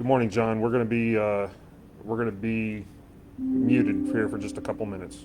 Good morning, John. We're going to be muted here for just a couple minutes.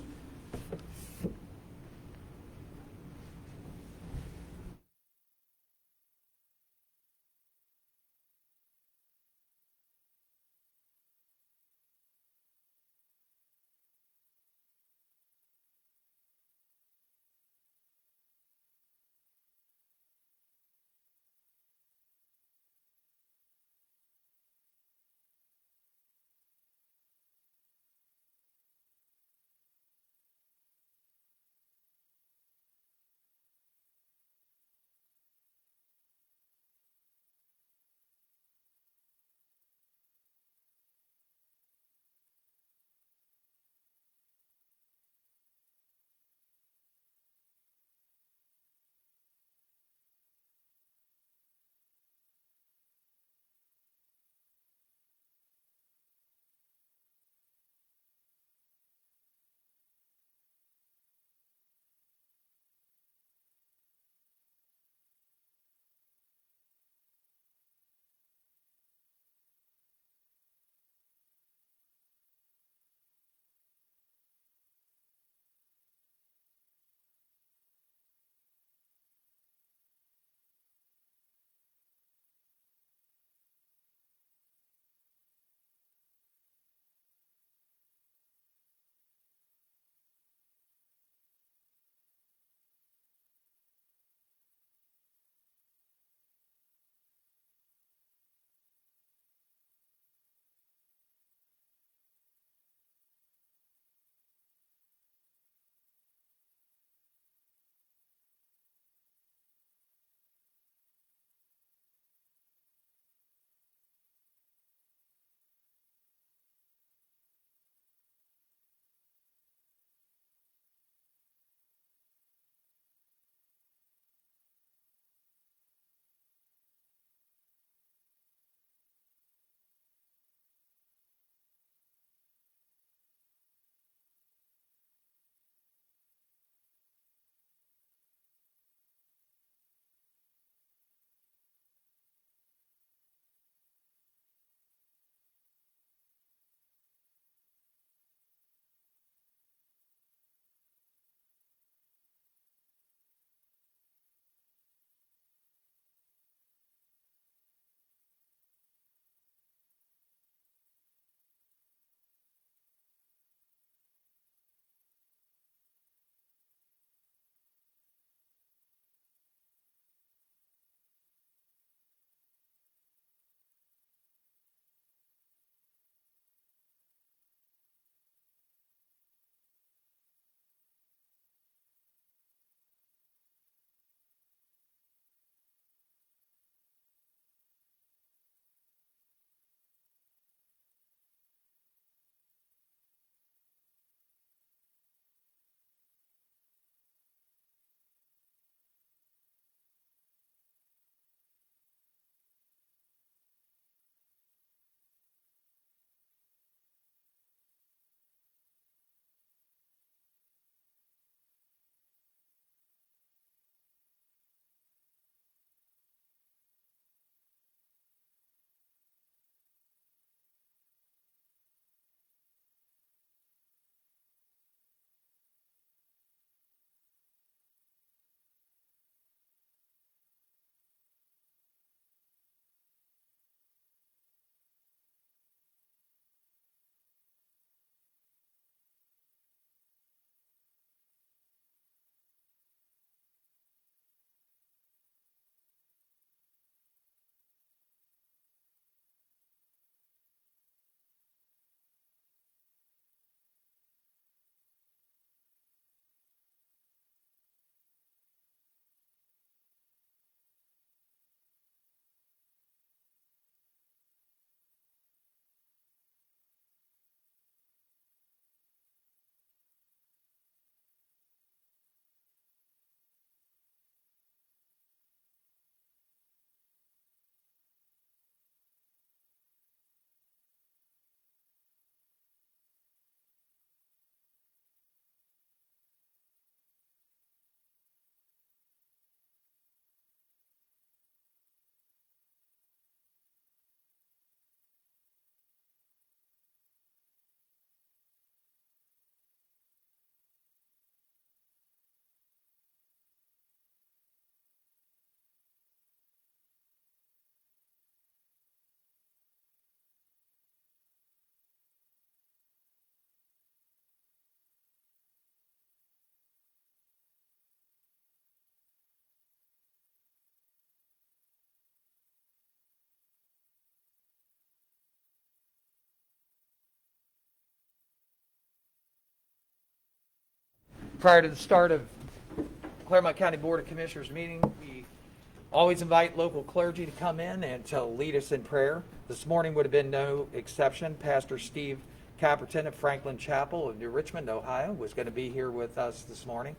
Prior to the start of Clermont County Board of Commissioners meeting, we always invite local clergy to come in and to lead us in prayer. This morning would have been no exception. Pastor Steve Caperton of Franklin Chapel of New Richmond, Ohio, was going to be here with us this morning.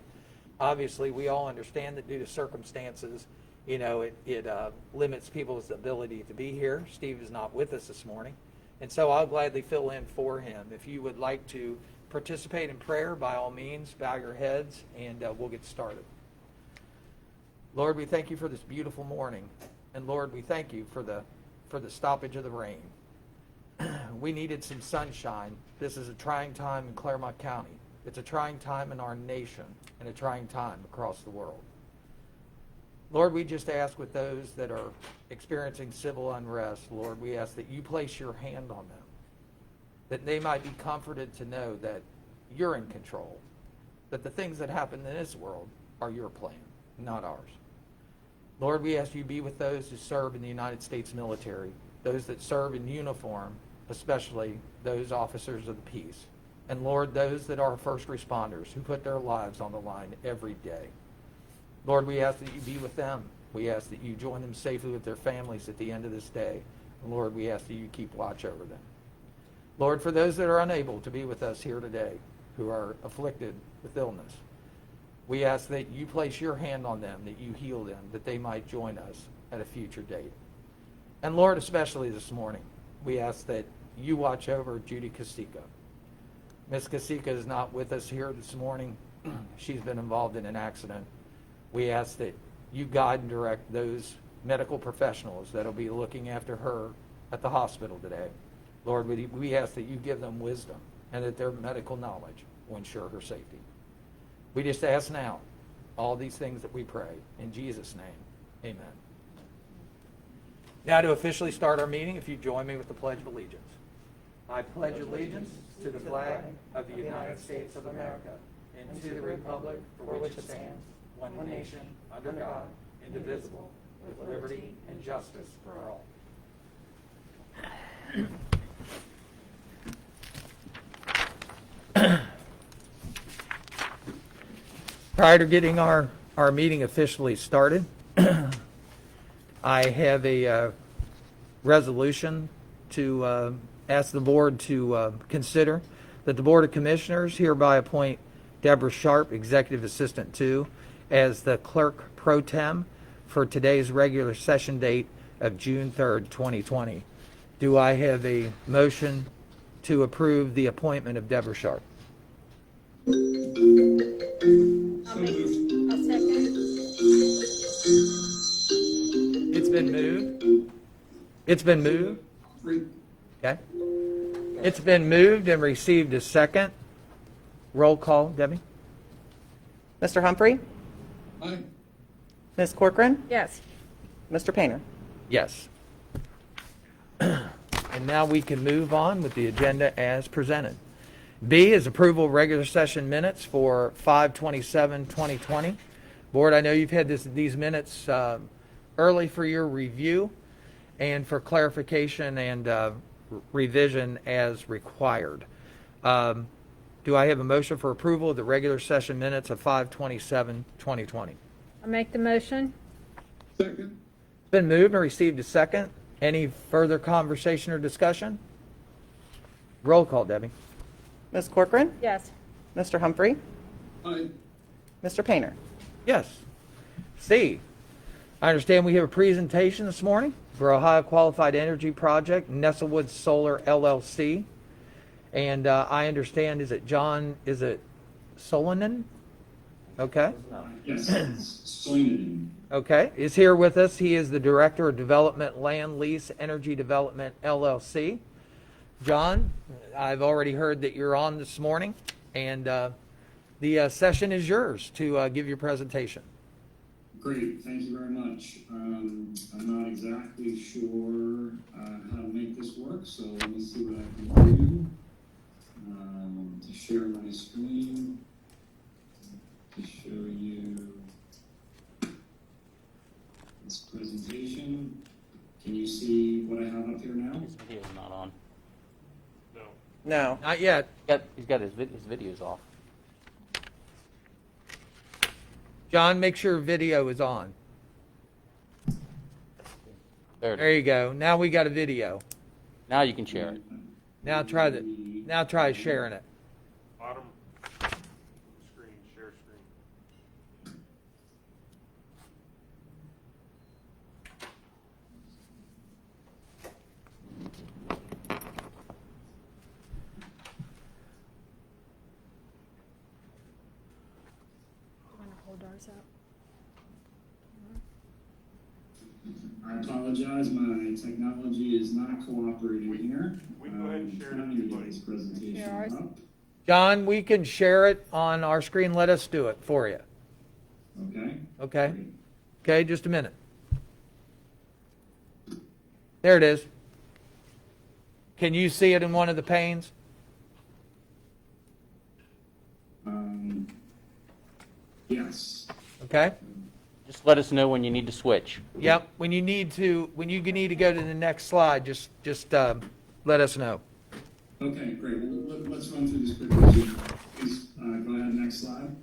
Obviously, we all understand that due to circumstances, it limits people's ability to be here. Steve is not with us this morning, and so I'll gladly fill in for him. If you would like to participate in prayer, by all means, bow your heads, and we'll get started. Lord, we thank you for this beautiful morning, and Lord, we thank you for the stoppage of the rain. We needed some sunshine. This is a trying time in Clermont County. It's a trying time in our nation and a trying time across the world. Lord, we just ask with those that are experiencing civil unrest, Lord, we ask that you place your hand on them, that they might be comforted to know that you're in control, that the things that happen in this world are your plan, not ours. Lord, we ask you be with those who serve in the United States military, those that serve in uniform, especially those officers of the peace. And Lord, those that are first responders who put their lives on the line every day. Lord, we ask that you be with them. We ask that you join them safely with their families at the end of this day. And Lord, we ask that you keep watch over them. Lord, for those that are unable to be with us here today, who are afflicted with illness, we ask that you place your hand on them, that you heal them, that they might join us at a future date. And Lord, especially this morning, we ask that you watch over Judy Casica. Miss Casica is not with us here this morning. She's been involved in an accident. We ask that you guide and direct those medical professionals that will be looking after her at the hospital today. Lord, we ask that you give them wisdom and that their medical knowledge will ensure her safety. We just ask now all these things that we pray. In Jesus' name, amen. Now to officially start our meeting, if you join me with the Pledge of Allegiance. I pledge allegiance to the flag of the United States of America and to the republic for which it stands, one nation, under God, indivisible, with liberty and justice for all. Prior to getting our meeting officially started, I have a resolution to ask the board to consider that the Board of Commissioners hereby appoint Deborah Sharp, Executive Assistant 2, as the Clerk Pro Tem for today's regular session date of June 3rd, 2020. Do I have a motion to approve the appointment of Deborah Sharp? I'll second. It's been moved. It's been moved. Okay. It's been moved and received a second. Roll call, Debbie. Mr. Humphrey? Aye. Ms. Corcoran? Yes. Mr. Painter? Yes. And now we can move on with the agenda as presented. B is approval of regular session minutes for 5/27/2020. Board, I know you've had these minutes early for your review and for clarification and revision as required. Do I have a motion for approval of the regular session minutes of 5/27/2020? I'll make the motion. Second. It's been moved and received a second. Any further conversation or discussion? Roll call, Debbie. Ms. Corcoran? Yes. Mr. Humphrey? Aye. Mr. Painter? Yes. C, I understand we have a presentation this morning for Ohio Qualified Energy Project, Nestlewood Solar LLC. And I understand, is it Solonen? Okay. Yes, Soinen. Okay. Is here with us. He is the Director of Development, Land Lease Energy Development, LLC. John, I've already heard that you're on this morning, and the session is yours to give your presentation. Great, thank you very much. I'm not exactly sure how to make this work, so let me see what I can do to share my screen to show you this presentation. Can you see what I have up here now? His video's not on. No. Not yet. He's got his videos off. John, make sure video is on. There it There is. you go. Now we got a video. Now you can share it. Now try sharing it. Bottom screen, share screen. Want to hold ours up? I apologize, my technology is not cooperating here. we can go ahead and share it if Trying to you'd get like. this presentation Share ours? up. John, we can share it on our screen. Let us do it for you. Okay? Okay? Great. Okay, just a minute. There it is. Can you see it in one of the panes? Yes. Okay? Just let us know when you need to switch. Yep. When you need to go to the next slide, just let us know. Okay, great. Well, let's run through this quickly. Please go ahead, next slide.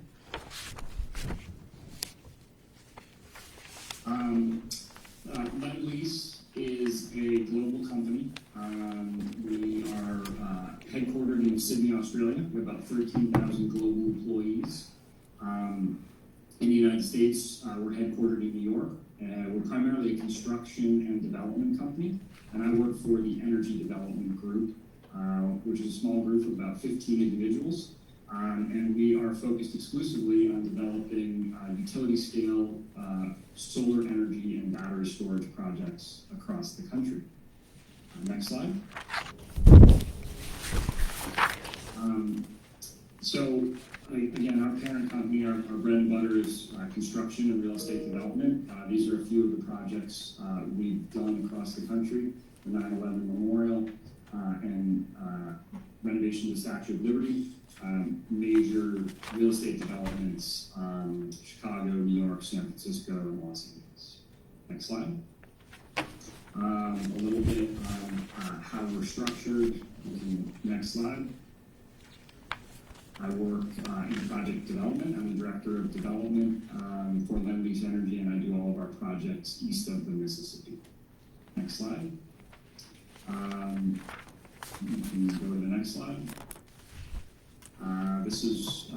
LENDLEASE is a global company. We are headquartered in Sydney, Australia. We have about 13,000 global employees. In the United States, we're headquartered in New York. We're primarily a construction and development company, and I work for the Energy Development Group, which is a small group of about 15 individuals. And we are focused exclusively on developing utility-scale solar energy and battery storage projects across the country. Next slide. Again, our parent company, our bread and butter is construction and real estate development. These are a few of the projects we've done across the country: the 9/11 Memorial and renovation of the Statue of Liberty, major real estate developments, Chicago, New York, San Francisco, and Los Angeles. Next slide. A little bit on how we're structured. Next slide. I work in project development. I'm the director of development for LENDLEASE Energy, and I do all of our projects east of the Mississippi. Next slide. You can go to the next slide. This is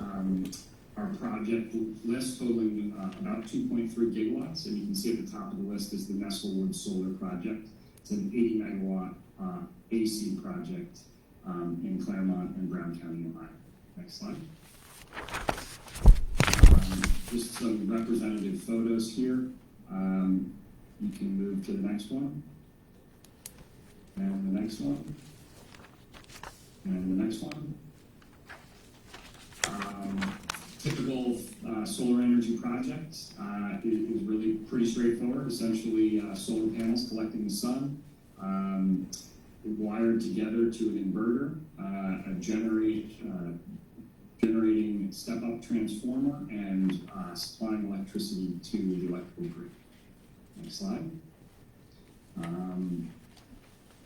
our project list totaling about 2.3 gigawatts, and you can see at the top of the list is the Nestlewood Solar Project. It's an 80 megawatt AC project in Clermont and Brown County, Ohio. Next slide. Just some representative photos here. You can move to the next one. And the next one. And the next one. Typical solar energy project is really pretty straightforward. Essentially, solar panels collecting the sun, wired together to an inverter, generating step-up transformer, and supplying electricity to the electrical grid. Next slide.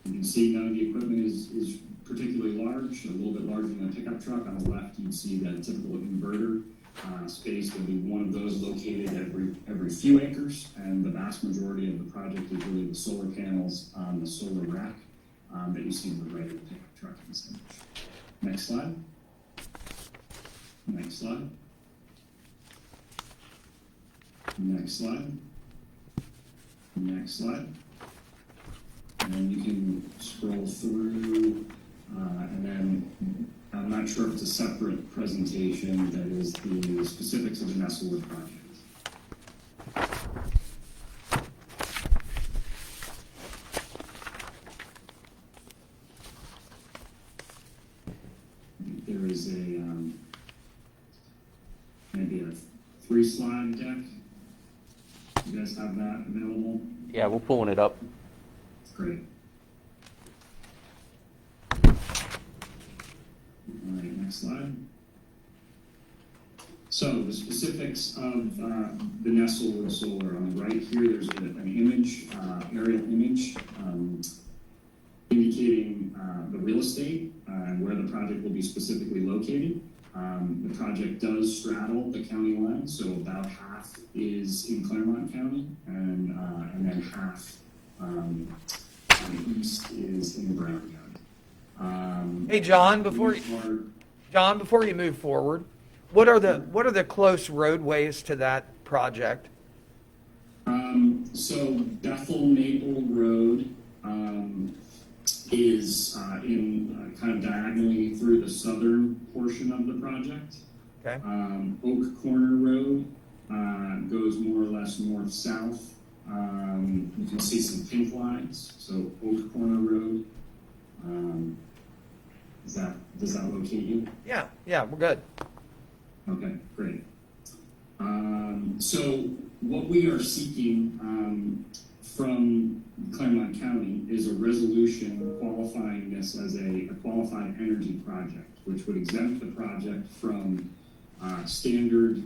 You can see none of the equipment is particularly large, a little bit larger than a pickup truck. On the left, you can see that typical inverter space. There'll be one of those located every few acres, and the vast majority of the project is really the solar panels on the solar rack that you see on the right of the pickup truck in this image. Next slide. Next slide. Next slide. Next slide. And you can scroll through, and then I'm not sure if it's a separate presentation that is the specifics of the Nestlewood project. There is maybe a 3-slide deck. You guys have that available? Yeah, we're pulling it up. Great. All right, next slide. So the specifics of the Nestlewood Solar. On the right here, there's an image, aerial image, indicating the real estate and where the project will be specifically located. The project does straddle the county line, so about half is in Clermont County, and then half on the east is in Brown County. Hey, John, before you move forward, what are the close roadways to that project? So Bethel Maple Road is in kind of diagonally through the southern portion of the project. Okay. Oak Corner Road goes more or less north-south. You can see some pink lines. So Oak Corner Road. Does that locate you? Yeah, we're good. Okay, great. So what we are seeking from Clermont County is a resolution qualifying this as a qualified energy project, which would exempt the project from standard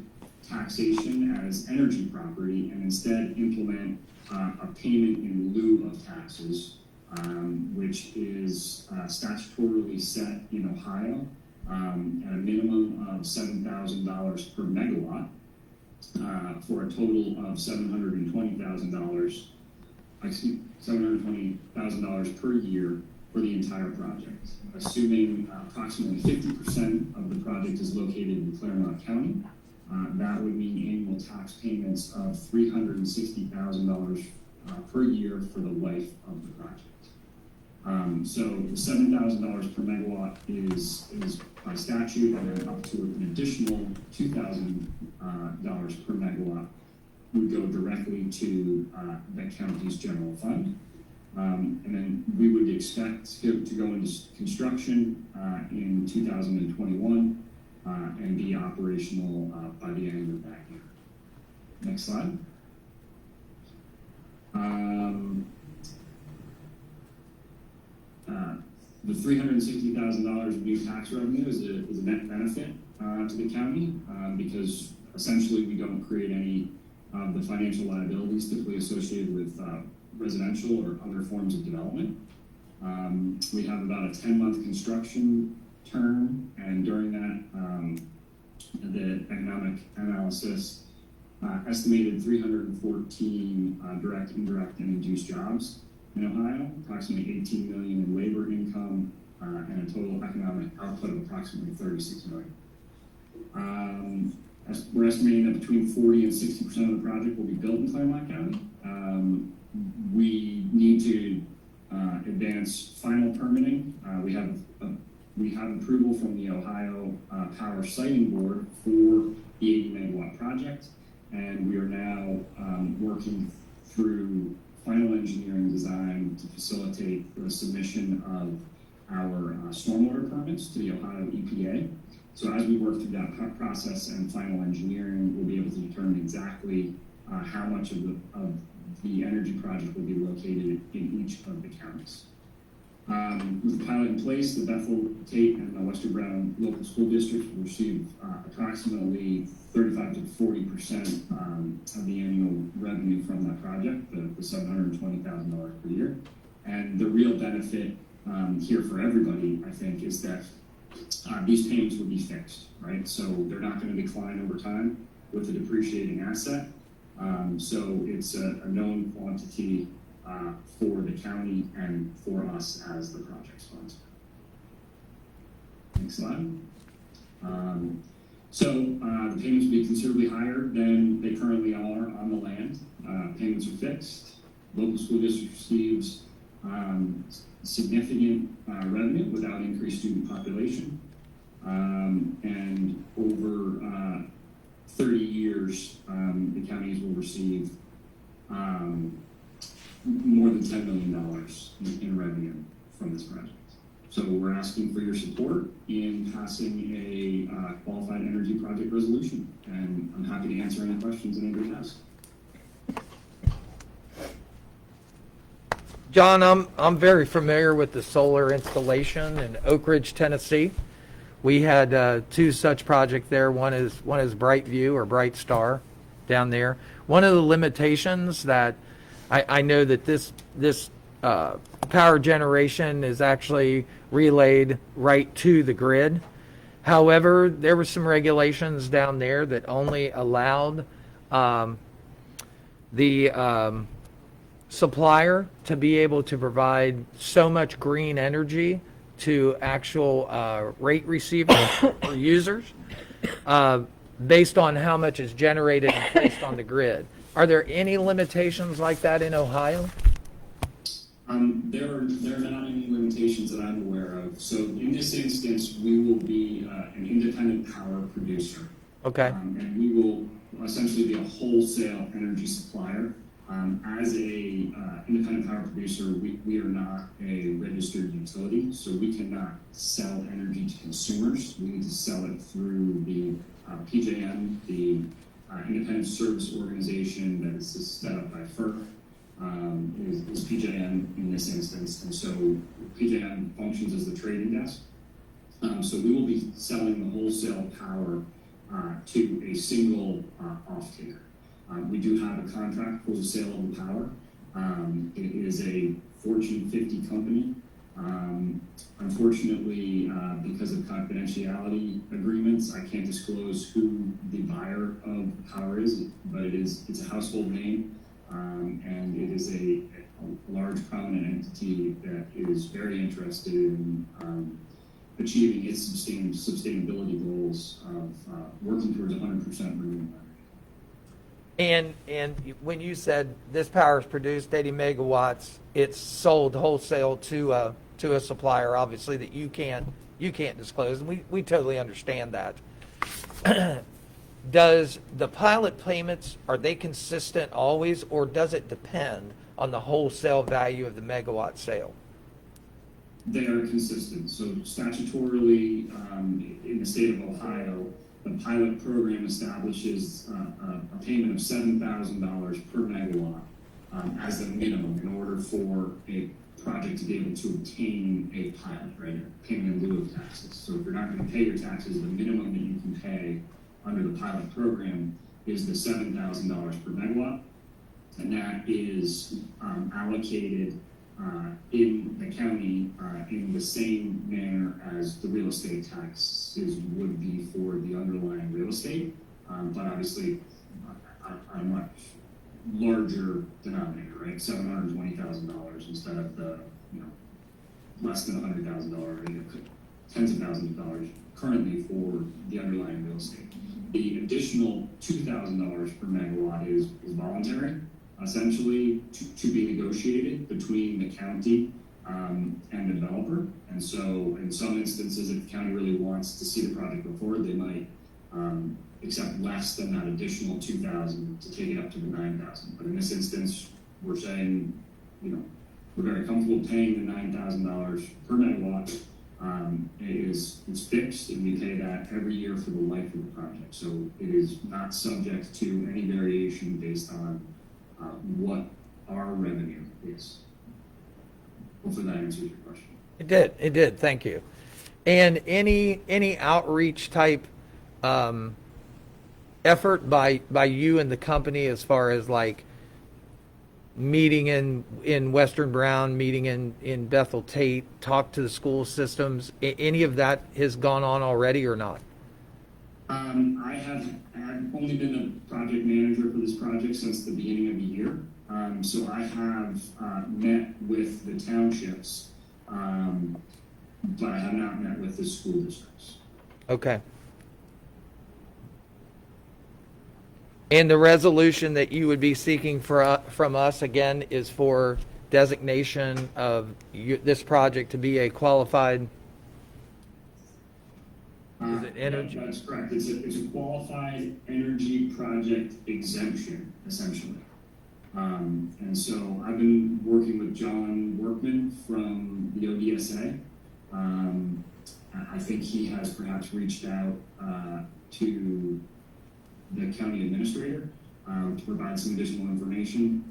taxation as energy property and instead implement a payment in lieu of taxes, which is statutorily set in Ohio at a minimum of $7,000 per megawatt for a total of $720,000 per year for the entire project. Assuming approximately 50% of the project is located in Clermont County, that would mean annual tax payments of $360,000 per year for the life of the project. So the $7,000 per megawatt is by statute, and then up to an additional $2,000 per megawatt would go directly to the county's general fund. And then we would expect to go into construction in 2021 and be operational by the end of that year. Next slide. The $360,000 of new tax revenue is a net benefit to the county because essentially we don't create any of the financial liabilities typically associated with residential or other forms of development. We have about a 10-month construction term, and during that, the economic analysis estimated 314 direct, indirect, and induced jobs in Ohio, approximately 18 million in labor income, and a total economic output of approximately 36 million. We're estimating that between 40 and 60% of the project will be built in Clermont County. We need to advance final permitting. We have approval from the Ohio Power Siting Board for the 80 megawatt project, and we are now working through final engineering design to facilitate the submission of our stormwater permits to the Ohio EPA. So as we work through that process and final engineering, we'll be able to determine exactly how much of the energy project will be located in each of the counties. With the pilot in place, the Bethel, Tate, and the Western Brown local school districts will receive approximately 35 to 40% of the annual revenue from that project, the $720,000 per year. And the real benefit here for everybody, I think, is that these payments will be fixed, right? So they're not going to decline over time with a depreciating asset. So it's a known quantity for the county and for us as the project sponsor. Next slide. So the payments will be considerably higher than they currently are on the land. Payments are fixed. Local school district receives significant revenue without increased student population. And over 30 years, the counties will receive more than $10 million in revenue from this project. So we're asking for your support in passing a qualified energy project resolution, and I'm happy to answer any questions that anybody has. John, I'm very familiar with the solar installation in Oak Ridge, Tennessee. We had two such projects there. One is Brightview or Bright Star down there. One of the limitations that I know that this power generation is actually relayed right to the grid. However, there were some regulations down there that only allowed the supplier to be able to provide so much green energy to actual rate receivers or users based on how much is generated and placed on the grid. Are there any limitations like that in Ohio? There are not any limitations that I'm aware of. So in this instance, we will be an independent power producer. Okay. And we will essentially be a wholesale energy supplier. As a independent power producer, we are not a registered utility, so we cannot sell energy to consumers. We need to sell it through the PJM, the Independent Service Organization that is set up by FERC. Is PJM in this instance, and so PJM functions as the trading desk. So we will be selling the wholesale power to a single off-taker. We do have a contract for the sale of the power. It is a Fortune 50 company. Unfortunately, because of confidentiality agreements, I can't disclose who the buyer of the power is, but it's a household name. And it is a large prominent entity that is very interested in achieving its sustainability goals of working towards 100% renewable energy. And when you said this power is produced 80 megawatts, it's sold wholesale to a supplier, obviously, that you can't disclose, and we totally understand that. Does the pilot payments, are they consistent always, or does it depend on the wholesale value of the megawatt sale? They are consistent. So statutorily, in the state of Ohio, the pilot program establishes a payment of $7,000 per megawatt as the minimum in order for a project to be able to obtain a pilot, right? A payment in lieu of taxes. So if you're not going to pay your taxes, the minimum that you can pay under the pilot program is the $7,000 per megawatt, and that is allocated in the county in the same manner as the real estate taxes would be for the underlying real estate, but obviously a much larger denominator, right? $720,000 instead of the less than $100,000, tens of thousands of dollars currently for the underlying real estate. The additional $2,000 per megawatt is voluntary, essentially to be negotiated between the county and the developer. And so in some instances, if the county really wants to see the project go forward, they might accept less than that additional $2,000 to take it up to the $9,000. But in this instance, we're saying, we're very comfortable paying the $9,000 per megawatt. It's fixed, and we pay that every year for the life of the project. So it is not subject to any variation based on what our revenue is. Hopefully that answers your question. It did. Thank you. And any outreach type effort by you and the company as far as like meeting in Western Brown, meeting in Bethel Tate, talk to the school systems, any of that has gone on already or not? I have only been a project manager for this project since the beginning of the year. So I have met with the townships, but I have not met with the school districts. Okay. And the resolution that you would be seeking from us, again, is for designation of this project to be a qualified, is it energy? That's correct. It's a qualified energy project exemption, essentially. And so I've been working with John Workman from the ODSA. I think he has perhaps reached out to the county administrator to provide some additional information.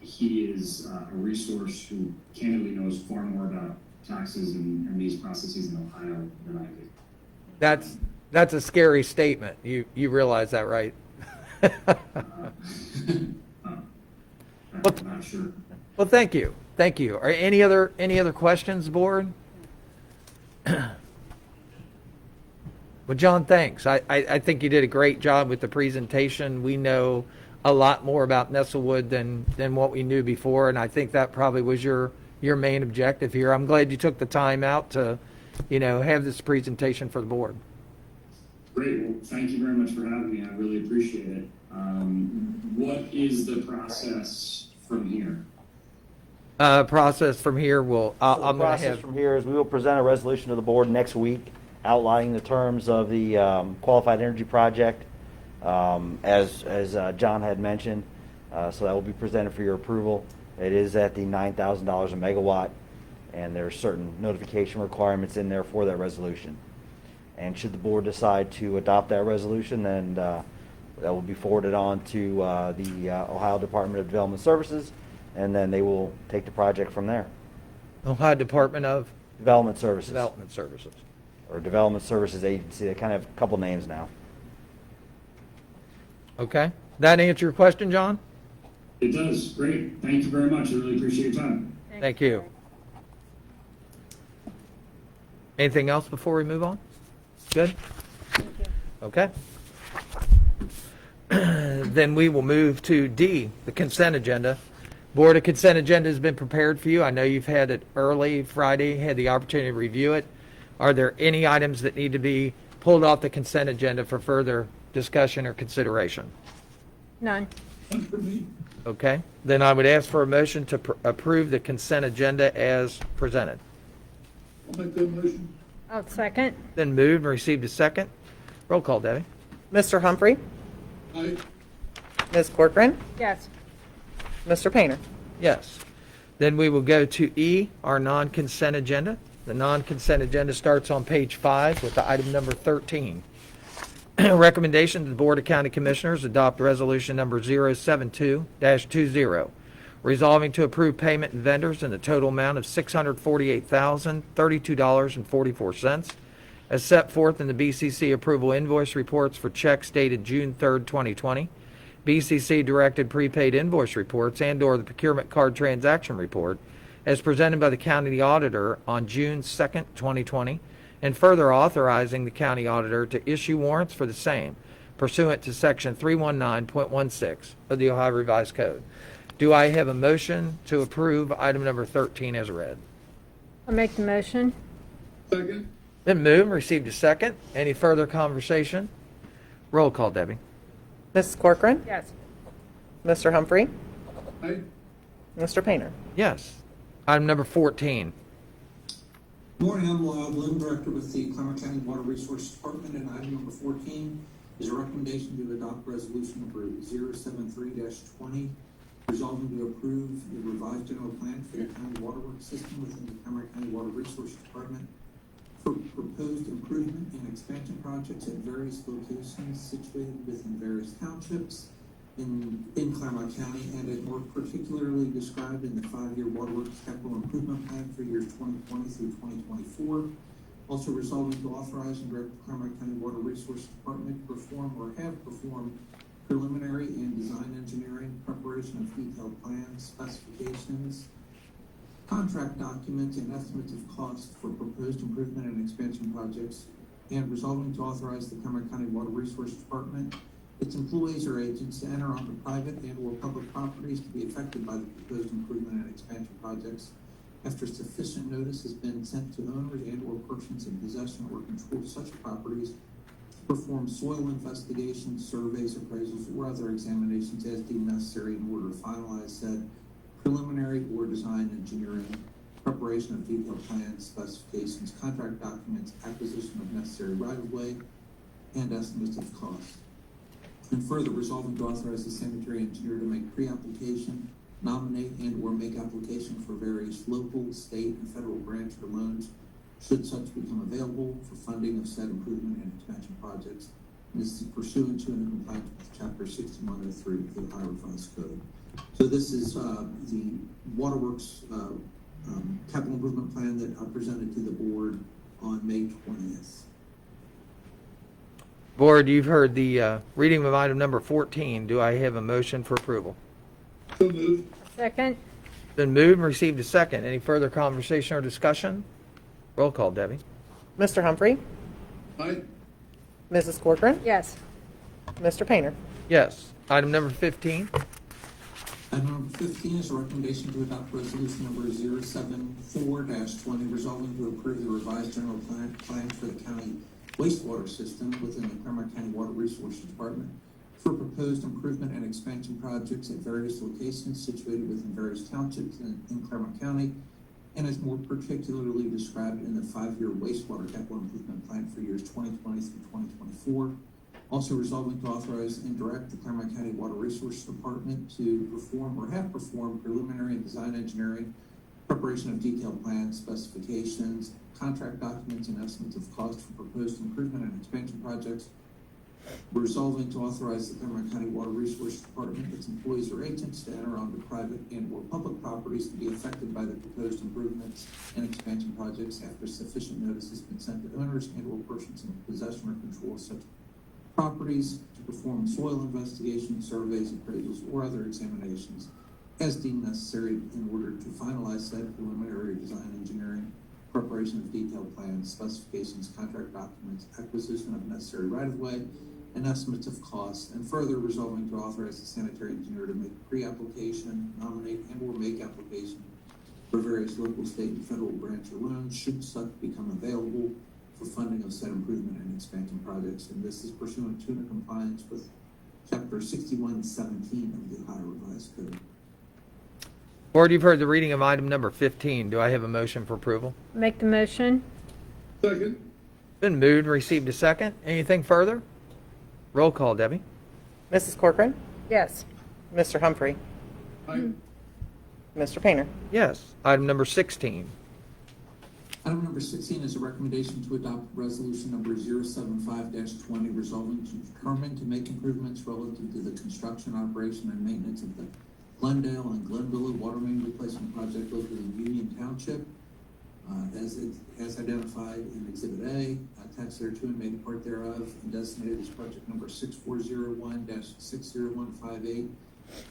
He is a resource who candidly knows far more about taxes and these processes in Ohio than I do. That's a scary statement. You realize that, right? I'm not sure. Well, thank you. Are any other questions, board? Well, John, thanks. I think you did a great job with the presentation. We know a lot more about Nestlewood than what we knew before, and I think that probably was your main objective here. I'm glad you took the time out to, have this presentation for the board. Great. Well, thank you very much for having me. I really appreciate it. What is the process from here? Process from here So the I'm going to process have. from here is we will present a resolution to the board next week outlining the terms of the qualified energy project, as John had mentioned. So that will be presented for your approval. It is at the $9,000 a megawatt, and there are certain notification requirements in there for that resolution. And should the board decide to adopt that resolution, then that will be forwarded on to the Ohio Department of Development Services, and then they will take the project from there. Ohio Department of Development Services. Development Services. Or Development Services Agency. They kind of have a couple names now. Okay. That answer your question, John? It does. Great. Thank you very much. I really appreciate your time. Thank you. Anything else before we move on? Good? Okay. Then we will move to D, the consent agenda. Board of consent agenda has been prepared for you. I know you've had it early Friday, had the opportunity to review it. Are there any items that need to be pulled off the consent agenda for further discussion or consideration? None. Okay. Then I would ask for a motion to approve the consent agenda as presented. I'll make that motion. I'll second. Then moved and received a second. Roll call, Debbie. Mr. Humphrey, Aye. Ms. Corcoran, Yes. Mr. Painter. Yes. Then we will go to E, our non-consent agenda. The non-consent agenda starts on page 5 with the item number 13. Recommendation to the Board of County Commissioners adopt resolution number 072-20, resolving to approve payment and vendors in the total amount of $648,032.44 as set forth in the BCC approval invoice reports for checks dated June 3rd, 2020, BCC directed prepaid invoice reports and/or the procurement card transaction report as presented by the county auditor on June 2nd, 2020, and further authorizing the county auditor to issue warrants for the same pursuant to section 319.16 of the Ohio Revised Code. Do I have a motion to approve item number 13 as read? I'll make the motion. Second. Been moved, received a second. Any further conversation? Roll call, Debbie. Ms. Corcoran, Yes. Mr. Humphrey, Aye. Mr. Painter. Yes. Item number 14. Morning, I'm Lyle Bloom, Director with the Clermont County Water Resources Department, and item number 14 is a recommendation to adopt resolution number 073-20, resolving to approve the revised general plan for the county waterworks system within the Clermont County Water Resources Department for proposed improvement and expansion projects at various locations situated within various townships in Clermont County, and is more particularly described in the 5-year waterworks capital improvement plan for years 2020 through 2024. Also resolving to authorize and direct the Clermont County Water Resources Department to perform or have performed preliminary and design engineering, preparation of detailed plans, specifications, contract documents, and estimates of cost for proposed improvement and expansion projects, and resolving to authorize the Clermont County Water Resources Department, its employees or agents to enter onto private and/or public properties to be affected by the proposed improvement and expansion projects after sufficient notice has been sent to owners and/or persons in possession or control of such properties to perform soil investigations, surveys, appraisals, or other examinations as deemed necessary in order to finalize said preliminary or design engineering, preparation of detailed plans, specifications, contract documents, acquisition of necessary right-of-way, and estimates of cost. And further, resolving to authorize the sanitary engineer to make pre-application, nominate and/or make application for various local, state, and federal grants or loans, should such become available for funding of said improvement and expansion projects. And this is pursuant to and in compliance with Chapter 6103 of the Ohio Revised Code. So this is the Waterworks capital improvement plan that I presented to the board on May 20th. Board, you've heard the reading of item number 14. Do I have a motion for approval? So moved. Second. Been moved and received a second. Any further conversation or discussion? Roll call, Debbie. Mr. Humphrey, Aye. Mrs. Corcoran. Yes. Mr. Painter. Yes. Item number 15. Item number 15 is a recommendation to adopt resolution number 074-20, resolving to approve the revised general plan for the county wastewater system within the Clermont County Water Resources Department for proposed improvement and expansion projects at various locations situated within various townships in Clermont County, and is more particularly described in the 5-year wastewater capital improvement plan for years 2020 through 2024. Also resolving to authorize and direct the Clermont County Water Resources Department to perform or have performed preliminary and design engineering, preparation of detailed plans, specifications, contract documents, and estimates of cost for proposed improvement and expansion projects. Resolving to authorize the Clermont County Water Resources Department, its employees or agents to enter onto private and/or public properties to be affected by the proposed improvements and expansion projects after sufficient notice has been sent to owners and/or persons in possession or control of such properties to perform soil investigations, surveys, appraisals, or other examinations as deemed necessary in order to finalize said preliminary design engineering, preparation of detailed plans, specifications, contract documents, acquisition of necessary right-of-way, and estimates of costs, and further resolving to authorize the sanitary engineer to make pre-application, nominate, and/or make application for various local, state, and federal grants or loans should such become available for funding of said improvement and expansion projects, and this is pursuant to and in compliance with Chapter 6117 of the Ohio Revised Code. Board, you've heard the reading of item number 15. Do I have a motion for approval? Make the motion. Second. Been moved, received a second. Anything further? Roll call, Debbie. Mrs. Corcoran. Yes. Mr. Humphrey. Aye. Mr. Painter. Yes. Item number 16. Item number 16 is a recommendation to adopt resolution number 075-20, resolving to determine to make improvements relative to the construction, operation, and maintenance of the Glendale and Glenville water main replacement project located in Union Township, as identified in Exhibit A, attached thereto and made a part thereof, and designated as project number 6401-60158,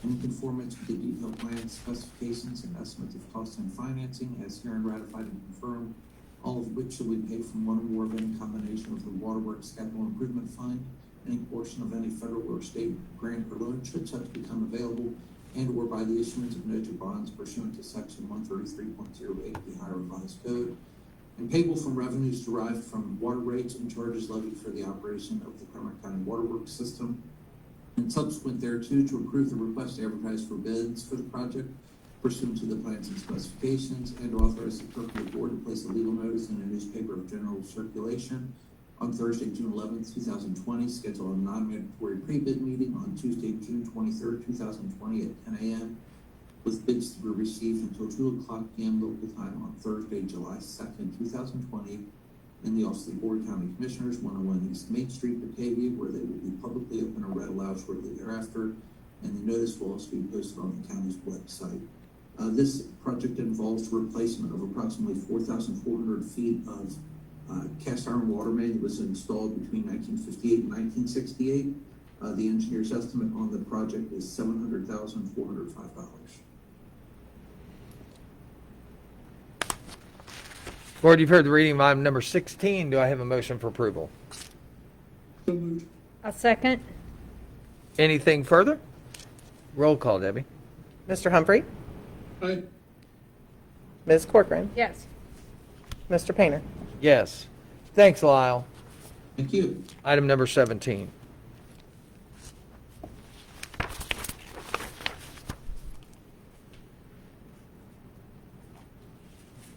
in conformance with the detailed plans, specifications, and estimates of cost and financing, as herein ratified and confirmed, all of which shall be paid from one or more of any combination of the Waterworks Capital Improvement Fund, any portion of any federal or state grant or loan should such become available, and/or by the issuance of notes or bonds pursuant to Section 133.08 of the Ohio Revised Code, and payable from revenues derived from water rates and charges levied for the operation of the Clermont County Waterworks System, and subsequent thereto to approve the request to advertise for bids for the project pursuant to the plans and specifications, and to authorize the clerk of the board to place a legal notice in a newspaper of general circulation on Thursday, June 11th, 2020, schedule a non-mandatory pre-bid meeting on Tuesday, June 23rd, 2020 at 10 a.m. with bids to be received until 2:00 p.m. local time on Thursday, July 2nd, 2020 in the office of the Board of County Commissioners, 101 East Main Street, Batavia, where they will be publicly open or read aloud shortly thereafter, and the notice will also be posted on the county's website. This project involves the replacement of approximately 4,400 feet of cast iron water main that was installed between 1958 and 1968. The engineer's estimate on the project is $700,405. Board, you've heard the reading of item number 16. Do I have a motion for approval? So moved. I'll second. Anything further? Roll call, Debbie. Mr. Humphrey. Aye. Ms. Corcoran. Yes. Mr. Painter. Yes. Thanks, Lyle. Thank you. Item number 17.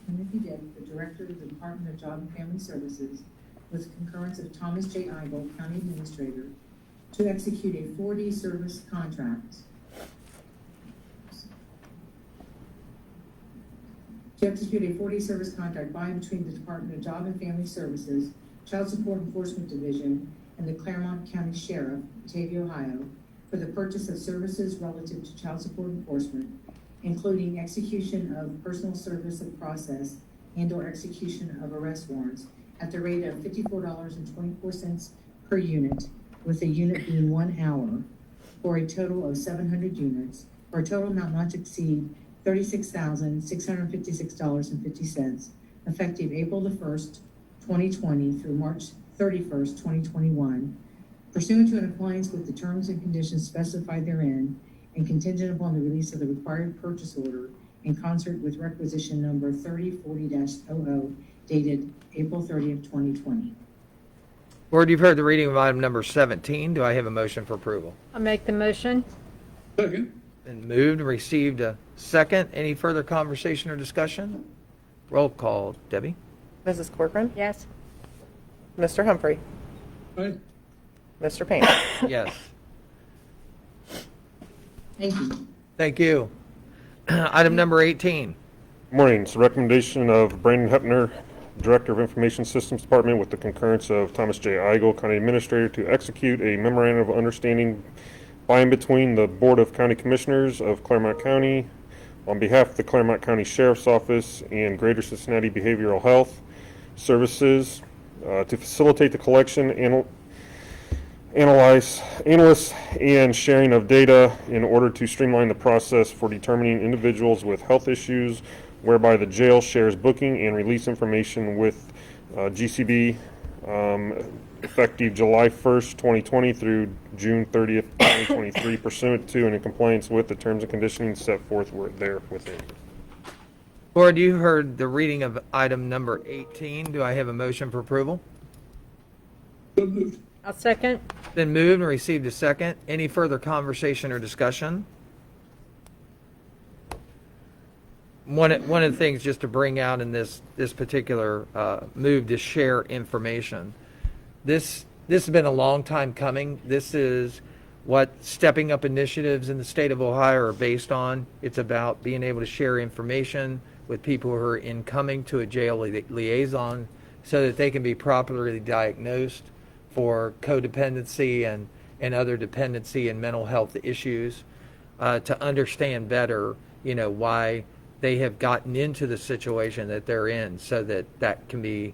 Timothy Dick, the Director of the Department of Job and Family Services, with concurrence of Thomas J. Eibel, County Administrator, to execute a 4D service contract. To execute a 4D service contract by and between the Department of Job and Family Services, Child Support Enforcement Division, and the Clermont County Sheriff, Batavia, Ohio, for the purchase of services relative to child support enforcement, including execution of personal service of process and/or execution of arrest warrants at the rate of $54.24 per unit, with a unit being 1 hour, for a total of 700 units, for a total amount not to exceed $36,656.50, effective April the 1st, 2020 through March 31st, 2021, pursuant to and in compliance with the terms and conditions specified therein, and contingent upon the release of the required purchase order in concert with requisition number 3040-00 dated April 30th, 2020. Board, you've heard the reading of item number 17. Do I have a motion for approval? I'll make the motion. Second. Been moved and received a second. Any further conversation or discussion? Roll call, Debbie. Mrs. Corcoran. Yes. Mr. Humphrey. Aye. Mr. Painter. Yes. Thank you. Thank you. Item number 18. Morning. It's a recommendation of Brandon Hepner, Director of Information Systems Department, with the concurrence of Thomas J. Eigel, County Administrator, to execute a memorandum of understanding by and between the Board of County Commissioners of Clermont County on behalf of the Clermont County Sheriff's Office and Greater Cincinnati Behavioral Health Services to facilitate the collection, analysis, and sharing of data in order to streamline the process for determining individuals with health issues, whereby the jail shares booking and release information with GCB effective July 1st, 2020 through June 30th, 2023, pursuant to and in compliance with the terms and conditions set forth there within. Board, you heard the reading of item number 18. Do I have a motion for approval? So moved. I'll second. Been moved and received a second. Any further conversation or discussion? One of the things just to bring out in this particular move to share information, this has been a long time coming. This is what Stepping Up initiatives in the state of Ohio are based on. It's about being able to share information with people who are incoming to a jail liaison so that they can be properly diagnosed for codependency and other dependency and mental health issues, to understand better, why they have gotten into the situation that they're in, so that can be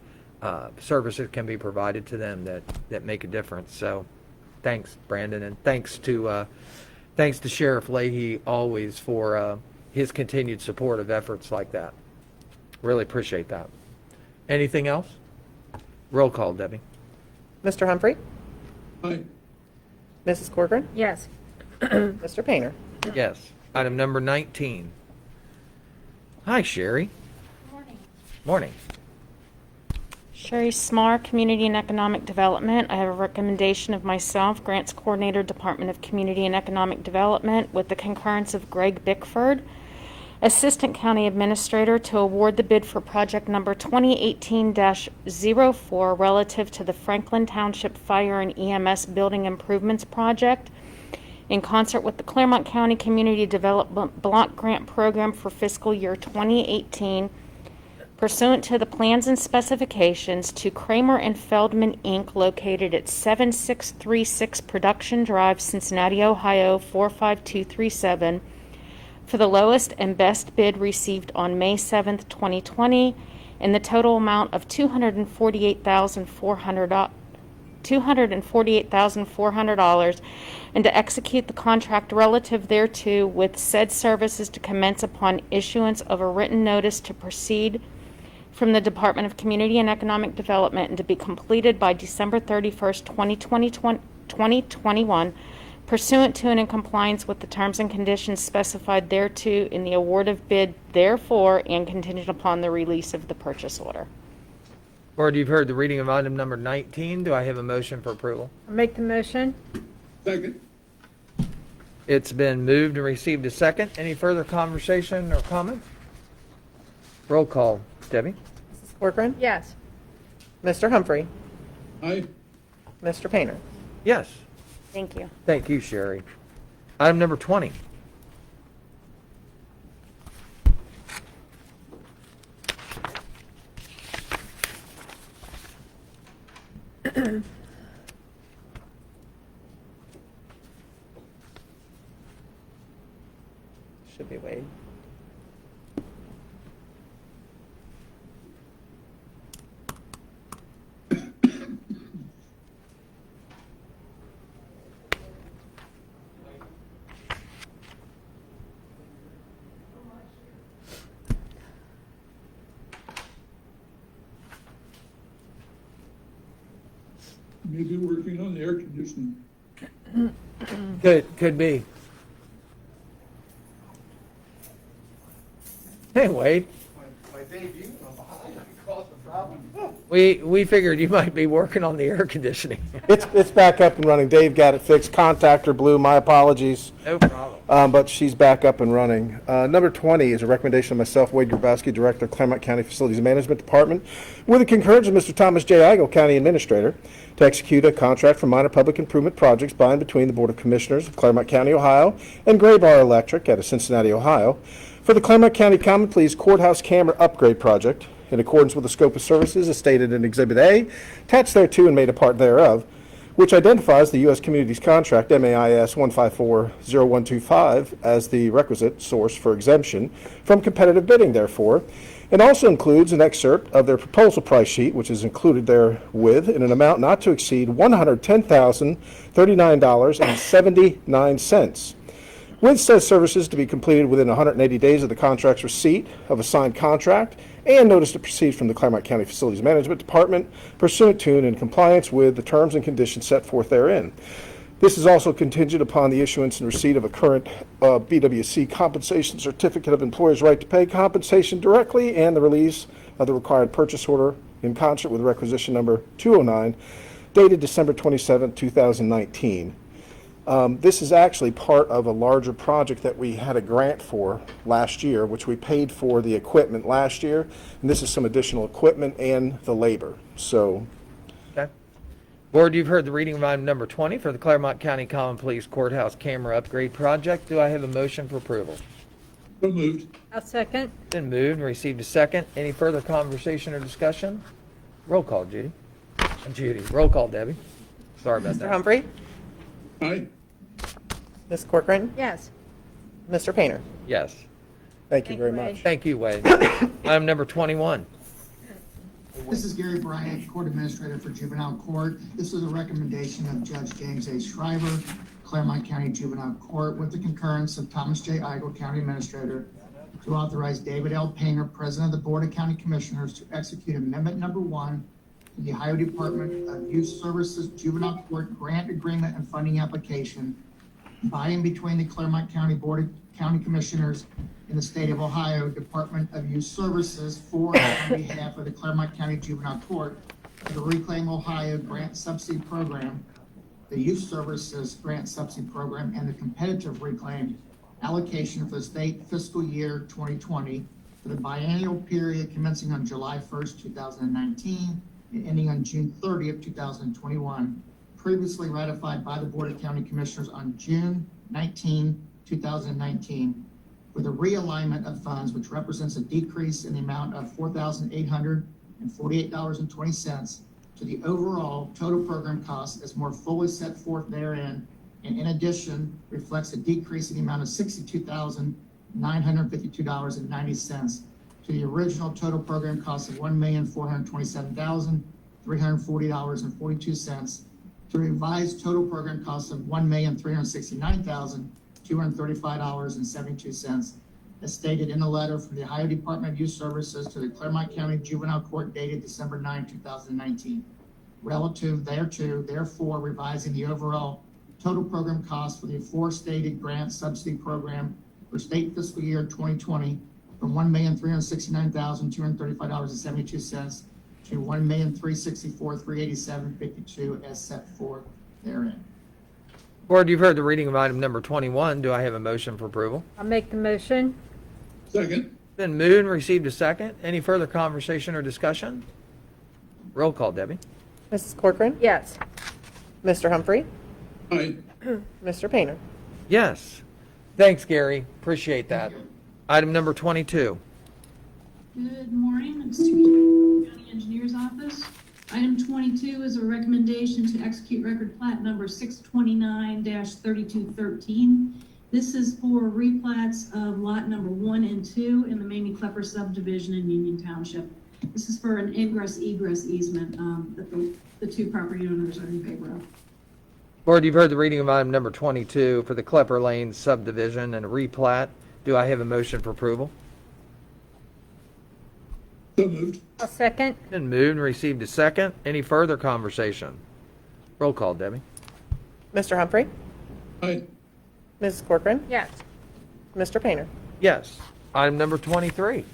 services can be provided to them that make a difference. So thanks, Brandon, and thanks to Sheriff Leahy always for his continued support of efforts like that. Really appreciate that. Anything else? Roll call, Debbie. Mr. Humphrey. Aye. Mrs. Corcoran. Yes. Mr. Painter. Yes. Item number 19. Hi, Sherry. Morning. Morning. Sherry Smar, Community and Economic Development. I have a recommendation of myself, Grants Coordinator, Department of Community and Economic Development, with the concurrence of Greg Bickford, Assistant County Administrator, to award the bid for project number 2018-04 relative to the Franklin Township Fire and EMS Building Improvements Project in concert with the Clermont County Community Development Block Grant Program for fiscal year 2018, pursuant to the plans and specifications, to Kramer and Feldman, Inc., located at 7636 Production Drive, Cincinnati, Ohio 45237, for the lowest and best bid received on May 7th, 2020, in the total amount of $248,400, and to execute the contract relative thereto, with said services to commence upon issuance of a written notice to proceed from the Department of Community and Economic Development, and to be completed by December 31st, 2021, pursuant to and in compliance with the terms and conditions specified thereto in the award of bid therefore, and contingent upon the release of the purchase order. Board, you've heard the reading of item number 19. Do I have a motion for approval? I'll make the motion. Second. It's been moved and received a second. Any further conversation or comment? Roll call, Debbie. Mrs. Corcoran. Yes. Mr. Humphrey. Aye. Mr. Painter. Yes. Thank you. Thank you, Sherry. Item number 20. Should be Wade. Maybe working on the air conditioning. Could be. Hey, Wade. We figured you might be working on the air conditioning. It's back up and running. Dave got it fixed. Contactor blew. My apologies. No problem. But she's back up and running. Number 20 is a recommendation of myself, Wade Grabowski, Director of Clermont County Facilities Management Department, with the concurrence of Mr. Thomas J. Igo, County Administrator, to execute a contract for minor public improvement projects by and between the Board of Commissioners of Clermont County, Ohio, and Gray Bar Electric out of Cincinnati, Ohio, for the Clermont County Common Pleas Courthouse Camera Upgrade Project, in accordance with the scope of services as stated in Exhibit A, attached thereto and made a part thereof, which identifies the U.S. Communities Contract, MAIS 1540125, as the requisite source for exemption from competitive bidding, therefore, and also includes an excerpt of their proposal price sheet, which is included therewith, in an amount not to exceed $110,039.79, with said services to be completed within 180 days of the contract's receipt of a signed contract, and notice to proceed from the Clermont County Facilities Management Department pursuant to and in compliance with the terms and conditions set forth therein. This is also contingent upon the issuance and receipt of a current BWC compensation certificate of employer's right to pay compensation directly, and the release of the required purchase order in concert with requisition number 209, dated December 27, 2019. This is actually part of a larger project that we had a grant for last year, which we paid for the equipment last year, and this is some additional equipment and the labor. So, Okay. Board, you've heard the reading of item number 20 for the Clermont County Common Pleas Courthouse Camera Upgrade Project. Do I have a motion for approval? So moved. I'll second. Been moved and received a second. Any further conversation or discussion? Roll call, Judy. Roll call, Debbie. Sorry about Mr. that. Humphrey? Aye. Ms. Corcoran? Yes. Mr. Painter? Yes. thank you very Wade. much. Thank you, Wade. Item number 21. This is Gary Bryant, Court Administrator for Juvenile Court. This is a recommendation of Judge James A. Shriver, Clermont County Juvenile Court, with the concurrence of Thomas J. Igo, County Administrator, to authorize David L. Painter, President of the Board of County Commissioners, to execute Amendment Number 1 to the Ohio Department of Youth Services Juvenile Court Grant Agreement and Funding Application by and between the Clermont County Board of County Commissioners in the state of Ohio Department of Youth Services for and on behalf of the Clermont County Juvenile Court for the Reclaim Ohio Grant Subsidy Program, the Youth Services Grant Subsidy Program, and the Competitive Reclaim allocation for the state fiscal year 2020 for the biennial period commencing on July 1st, 2019 and ending on June 30th, 2021, previously ratified by the Board of County Commissioners on June 19, 2019, with a realignment of funds, which represents a decrease in the amount of $4,848.20 to the overall total program cost as more fully set forth therein, and in addition, reflects a decrease in the amount of $62,952.90 to the original total program cost of $1,427,340.42 to revised total program cost of $1,369,235.72, as stated in a letter from the Ohio Department of Youth Services to the Clermont County Juvenile Court dated December 9, 2019. Relative thereto, therefore, revising the overall total program cost for the aforestated grant subsidy program for state fiscal year 2020 from $1,369,235.72 to $1,364,387.52 as set forth therein. Board, you've heard the reading of item number 21. Do I have a motion for approval? I'll make the motion. Second. Been moved and received a second. Any further conversation or discussion? Roll call, Debbie. Mrs. Corcoran? Yes. Mr. Humphrey? Aye. Mr. Painter? Yes. Thanks, Gary. Appreciate that. Item number 22. Good morning, it's County Engineer's Office. Item 22 is a recommendation to execute record plat number 629-3213. This is for replats of lot number 1 and 2 in the Mamie Klepper subdivision in Union Township. This is for an ingress-egress easement that the two property owners are in favor of. Board, you've heard the reading of item number 22 for the Klepper Lane subdivision and a replat. Do I have a motion for approval? So moved. I'll second. Been moved and received a second. Any further conversation? Roll call, Debbie. Mr. Humphrey? Aye. Mrs. Corcoran? Yes. Mr. Painter? Yes. Item number 23.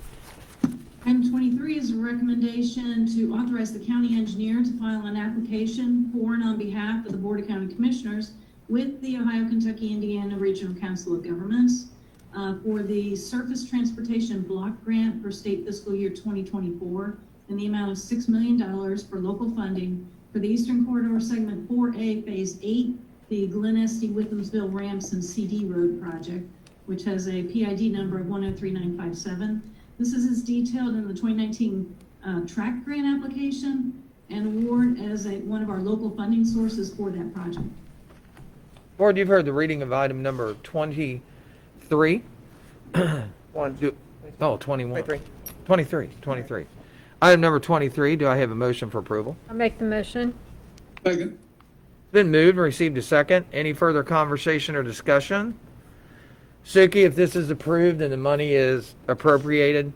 Item 23 is a recommendation to authorize the county engineer to file an application for and on behalf of the Board of County Commissioners with the Ohio, Kentucky, Indiana Regional Council of Governments for the Surface Transportation Block Grant for state fiscal year 2024 in the amount of $6 million for local funding for the Eastern Corridor Segment 4A Phase 8, the Glen Estee Withamsville Ramps and CD Road project, which has a PID number of 103957. This is as detailed in the 2019 track grant application and award as one of our local funding sources for that project. Board, you've heard the reading of item number 23. One. Oh, 21. 23. 23. Item number 23, do I have a motion for approval? I'll make the motion. Second. Been moved and received a second. Any further conversation or discussion? Suki, if this is approved and the money is appropriated,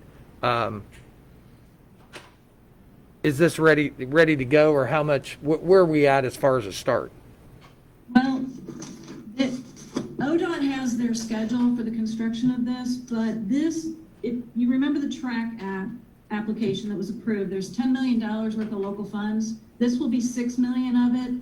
is this ready to go, or how much, where are we at as far as a start? Well, ODOT has their schedule for the construction of this, but this, if you remember the track application that was approved, there's $10 million worth of local funds. This will be $6 million of it.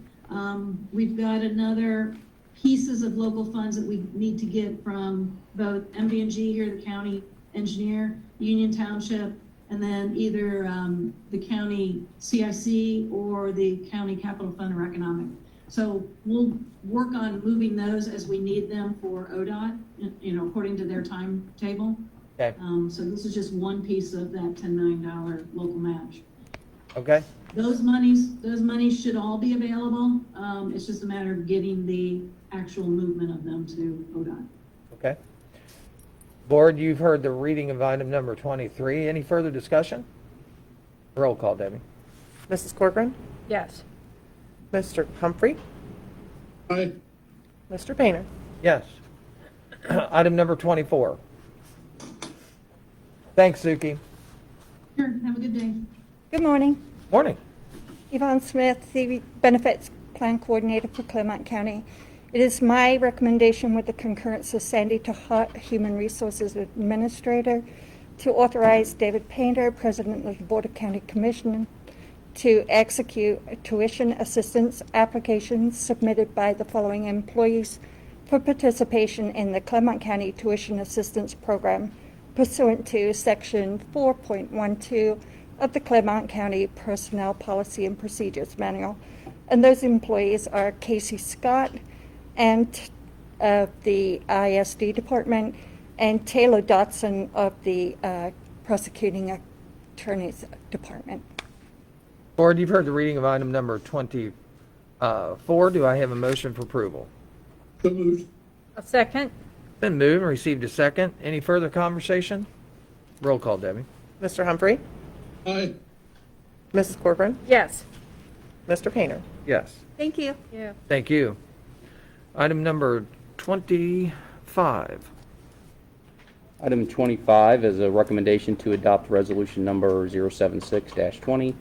We've got another pieces of local funds that we need to get from both MB&G here, the county engineer, Union Township, and then either the county CIC or the county capital fund or economic. So we'll work on moving those as we need them for ODOT, according to their timetable. Okay. So this is just one piece of that $10 million local match. Okay. Those monies should all be available. It's just a matter of getting the actual movement of them to ODOT. Okay. Board, you've heard the reading of item number 23. Any further discussion? Roll call, Debbie. Mrs. Corcoran? Yes. Mr. Humphrey? Aye. Mr. Painter? Yes. Item number 24. Thanks, Suki. Sure, have a good day. Good morning. Morning. Yvonne Smith, the Benefits Plan Coordinator for Clermont County. It is my recommendation, with the concurrence of Sandy Tahat, Human Resources Administrator, to authorize David Painter, President of the Board of County Commissioners, to execute a tuition assistance applications submitted by the following employees for participation in the Clermont County Tuition Assistance Program pursuant to Section 4.12 of the Clermont County Personnel Policy and Procedures Manual. And those employees are Casey Scott and of the ISD Department, and Taylor Dotson of the Prosecuting Attorney's Department. Board, you've heard the reading of item number 24. Do I have a motion for approval? So moved. A second. Been moved and received a second. Any further conversation? Roll call, Debbie. Mr. Humphrey? Aye. Mrs. Corcoran? Yes. Mr. Painter? Yes. Thank you. Yeah. Thank you. Item number 25. Item 25 is a recommendation to adopt resolution number 076-20,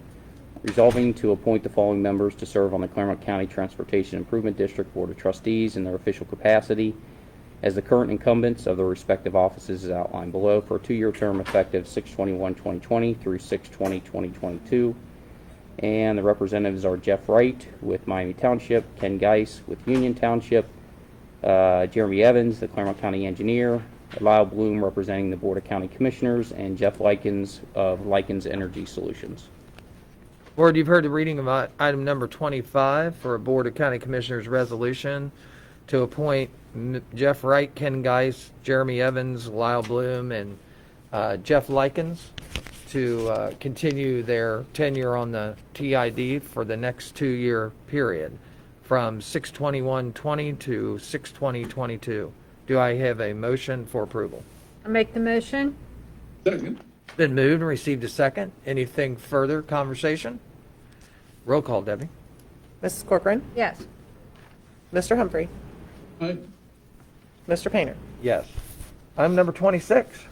resolving to appoint the following members to serve on the Clermont County Transportation Improvement District Board of Trustees in their official capacity as the current incumbents of their respective offices is outlined below for a 2-year term effective 6/21/2020 through 6/20/2022. And the representatives are Jeff Wright with Miami Township, Ken Geis with Union Township, Jeremy Evans, the Clermont County Engineer, Lyle Bloom representing the Board of County Commissioners, and Jeff Likens of Likens Energy Solutions. Board, you've heard the reading of item number 25 for a Board of County Commissioners resolution to appoint Jeff Wright, Ken Geis, Jeremy Evans, Lyle Bloom, and Jeff Likens to continue their tenure on the TID for the next 2-year period from 6/21/20 to 6/20/22. Do I have a motion for approval? I'll make the motion. Second. Been moved and received a second. Anything further conversation? Roll call, Debbie. Mrs. Corcoran? Yes. Mr. Humphrey? Aye. Mr. Painter? Yes. Item number 26.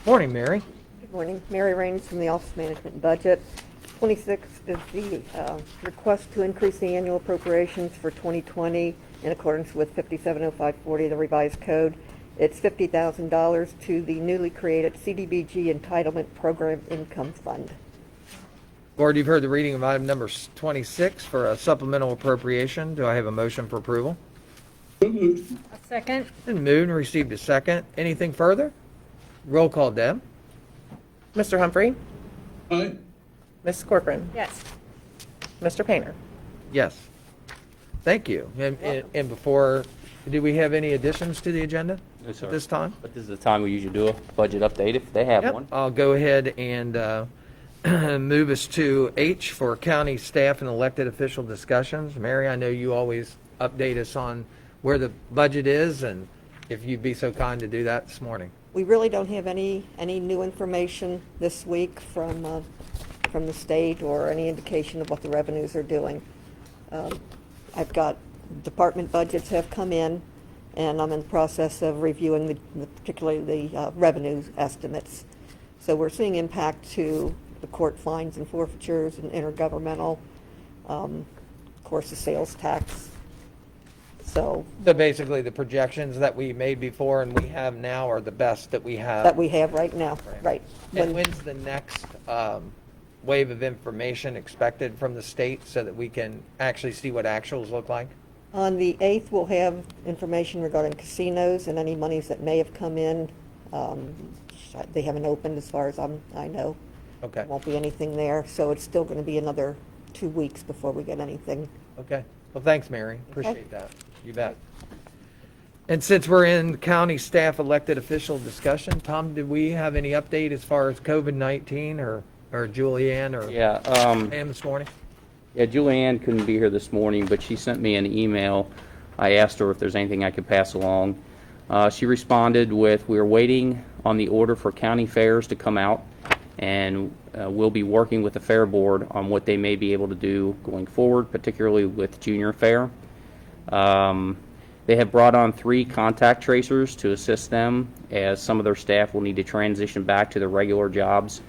Morning, Mary. Good morning. Mary Raines from the Office of Management and Budget. 26 is the request to increase the annual appropriations for 2020 in accordance with 570540, the revised code. It's $50,000 to the newly created CDBG Entitlement Program Income Fund. Board, you've heard the reading of item number 26 for a supplemental appropriation. Do I have a motion for approval? So moved. A second. Been moved and received a second. Anything further? Roll call, Deb. Mr. Humphrey? Aye. Mrs. Corcoran? Yes. Mr. Painter? Yes. Thank you. And before, do we have any additions to the agenda No, sir. at this time? But this is the time we usually do a budget update if they have Yep. one. I'll go ahead and move us to H for county staff and elected official discussions. Mary, I know you always update us on where the budget is, and if you'd be so kind to do that this morning. We really don't have any new information this week from the state or any indication of what the revenues are doing. I've got department budgets have come in, and I'm in the process of reviewing particularly the revenue estimates. So we're seeing impact to the court fines and forfeitures and intergovernmental, of course, the sales tax. So basically, the projections that we made before and we have now are the best that we have. that we have right now, right. And when's the next wave of information expected from the state so that we can actually see what actuals look like? On the 8th, we'll have information regarding casinos and any monies that may have come in. They haven't opened as far as I know. Okay. Won't be anything there, so it's still going to be another 2 weeks before we get anything. Okay. Well, thanks, Mary. Appreciate that. You bet. And since we're in county staff elected official discussion, Tom, did we have any update as far as COVID-19 or Julianne or Yeah. Pam this morning? Yeah, Julianne couldn't be here this morning, but she sent me an email. I asked her if there's anything I could pass along. She responded with, "We are waiting on the order for county fairs to come out, and we'll be working with the fair board on what they may be able to do going forward, particularly with junior fair." They have brought on 3 contact tracers to assist them, as some of their staff will need to transition back to their regular jobs,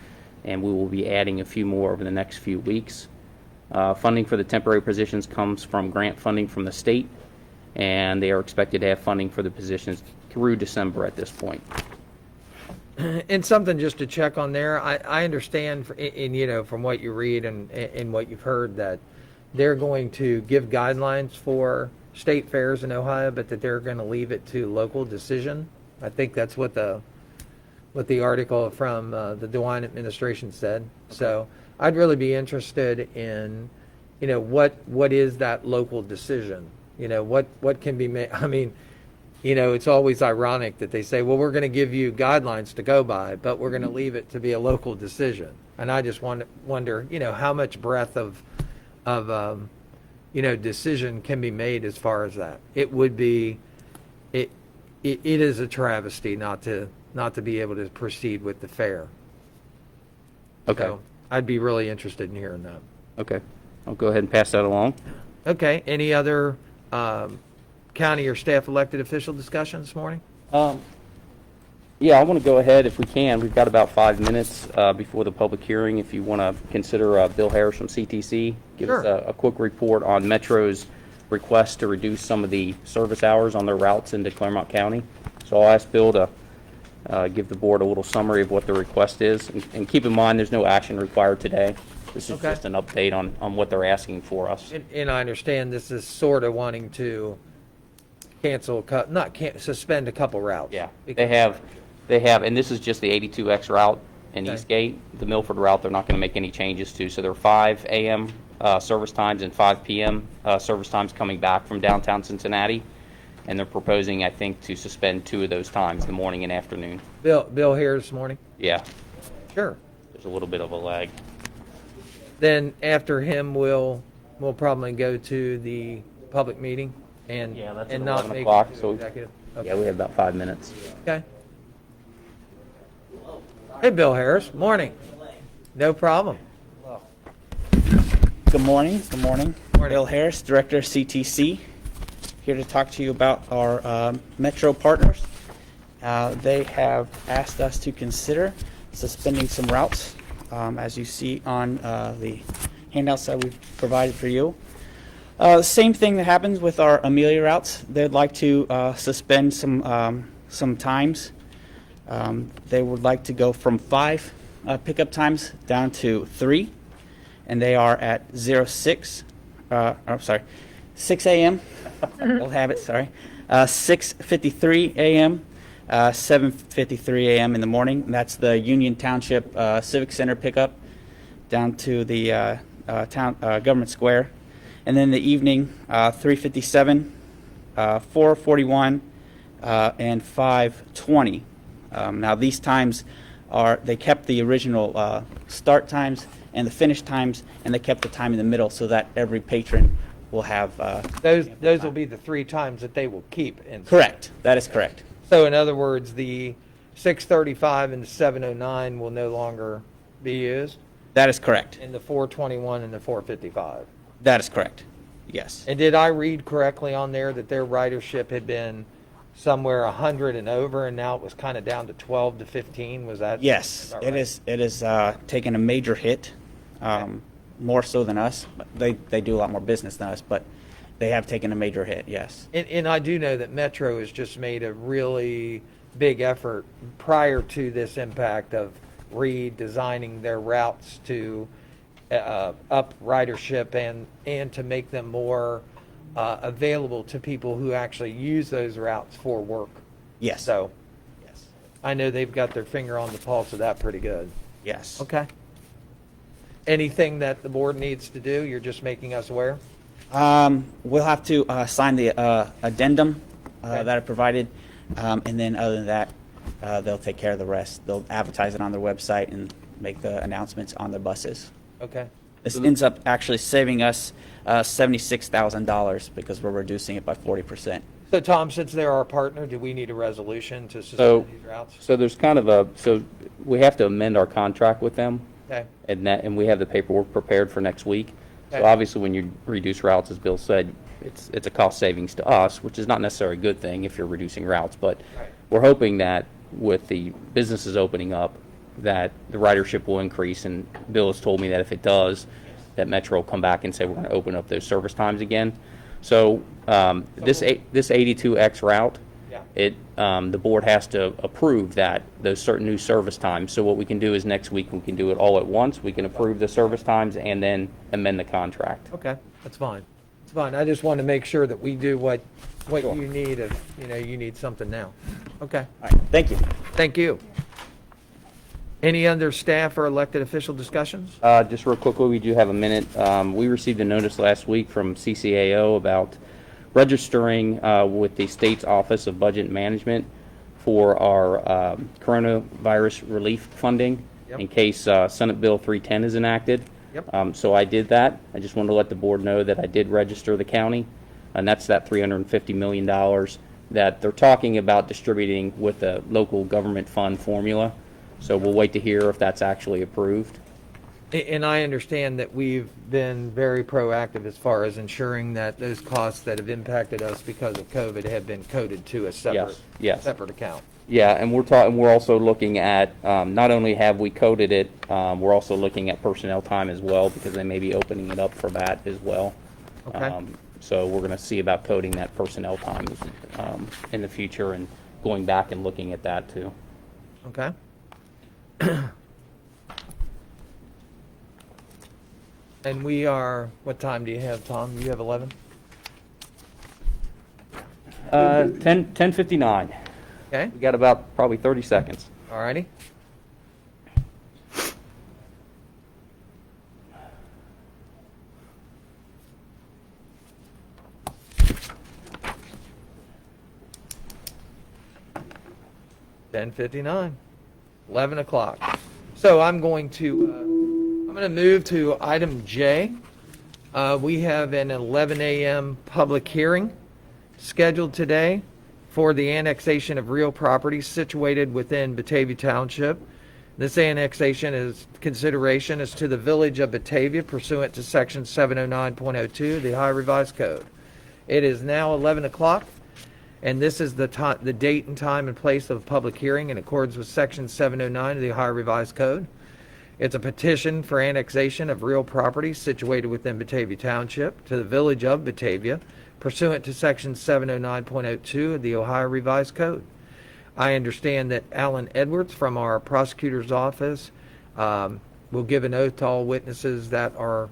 and we will be adding a few more over the next few weeks. Funding for the temporary positions comes from grant funding from the state, and they are expected to have funding for the positions through December at this point. And something just to check on there, I understand, from what you read and what you've heard, that they're going to give guidelines for state fairs in Ohio, but that they're going to leave it to local decision. I think that's what the article from the DeWine administration said. Okay. So I'd really be interested in, what is that local decision? What can be made? I mean, it's always ironic that they say, well, we're going to give you guidelines to go by, but we're going to leave it to be a local decision. And I just wonder, how much breadth of decision can be made as far as that. It would be, it is a travesty not to be able to proceed with the fair. Okay. So I'd be really interested in hearing that. Okay. I'll go ahead and pass that along. Okay. Any other county or staff elected official discussion this morning? Yeah, I want to go ahead if we can. We've got about 5 minutes before the public hearing. If you want to consider Bill Harris from CTC, give us a quick report on Metro's request to reduce some of the service hours on their routes into Clermont County. So I'll ask Bill to give the board a little summary of what the request is. And keep in mind, there's no action required today. This is just an update on what they're asking for us. And I understand this is sort of wanting to suspend a couple routes. Yeah, they have, and this is just the 82X route in Eastgate. The Milford route, they're not going to make any changes to. So there are 5 a.m. Service times and 5 p.m. Service times coming back from downtown Cincinnati. And they're proposing, I think, to suspend 2 of those times, the morning and afternoon. Bill here this morning? Yeah. Sure. There's a little bit of a lag. Then after him, we'll probably go to the public meeting and that's and at not 11 make o'clock, it to so executive. Okay. Yeah, we have about 5 minutes. Okay. Hey, Bill Harris. Morning. No problem. Good morning. Good morning. Bill Harris, Director of CTC, here to talk to you about our Metro partners. They have asked us to consider suspending some routes as you see on the handouts that we've provided for you. Same thing that happens with our Amelia routes. They'd like to suspend some times. They would like to go from 5 pickup times down to 3, and they are at 6 a.m. Old habit, sorry. 6:53 a.m., 7:53 a.m. in the morning. And that's the Union Township Civic Center pickup down to the Government Square. And then the evening, 3:57, 4:41, and 5:20. Now these times they kept the original start times and the finish times, and they kept the time in the middle so that every patron will have. Those will be the 3 times that they will keep. Correct. That is correct. So in other words, the 6:35 and the 7:09 will no longer be used? That is correct. And the 4:21 and the 4:55? That is correct. Yes. And did I read correctly on there that their ridership had been somewhere 100 and over, and now it was kind of down to 12 to 15? Was that? Yes, right? It is taken a major hit, more so than us. But they do a lot more business than us, but they have taken a major hit. Yes. And I do know that Metro has just made a really big effort prior to this impact of redesigning their routes to up ridership and to make them more available to people who actually use those routes for work. Yes. So yes, I know they've got their finger on the pulse of that pretty good. Yes. Okay. Anything that the board needs to do, you're just making us aware? We'll have to sign the addendum that I provided, and then other than that, they'll take care of the rest. They'll advertise it on their website and make the announcements on their buses. Okay. This ends up actually saving us $76,000 because we're reducing it by 40%. So Tom, since they're our partner, do we need a resolution to So, suspend these routes? so there's kind of so we have to amend our contract with them. Okay. And we have the paperwork prepared for next week. Okay. So obviously, when you reduce routes, as Bill said, it's a cost savings to us, which is not necessarily a good thing if you're reducing routes. But Right. we're hoping that with the businesses opening up, that the ridership will increase. And Bill has told me that if it does, that Metro will come back and say we're going to open up those service times again. So this 82X route, Yeah. the board has to approve that those certain new service times. So what we can do is next week we can do it all at once. We can approve the service times and then amend the contract. Okay, that's fine. It's fine. I just want to make sure that we do what you need if, you need something now. Okay. All right. Thank you. Thank you. Any other staff or elected official discussions? Just real quickly, we do have a minute. We received a notice last week from CCAO about registering with the state's Office of Budget Management for our coronavirus relief funding in case Senate Bill 310 is enacted. Yep. So I did that. I just wanted to let the board know that I did register the county, and that's that $350 million that they're talking about distributing with the local government fund formula. So we'll wait to hear if that's actually approved. And I understand that we've been very proactive as far as ensuring that those costs that have impacted us because of COVID have been coded to a separate account. Yeah, and we're also looking at, not only have we coded it, we're also looking at personnel time as well, because they may be opening it up for that as well. Okay. So we're going to see about coding that personnel time in the future and going back and looking at that too. Okay. And we are, what time do you have, Tom? You have 11? 10:59. Okay. We got about probably 30 seconds. All righty. $10:59, 11 o'clock. So I'm going to move to item J. We have an 11 a.m. public hearing scheduled today for the annexation of real property situated within Batavia Township. This annexation is consideration as to the village of Batavia pursuant to section 709.02 of the Ohio Revised Code. It is now 11 o'clock, and this is the date and time and place of public hearing in accordance with section 709 of the Ohio Revised Code. It's a petition for annexation of real property situated within Batavia Township to the Village of Batavia pursuant to Section 709.02 of the Ohio Revised Code. I understand that Alan Edwards from our prosecutor's office will give an oath to all witnesses that are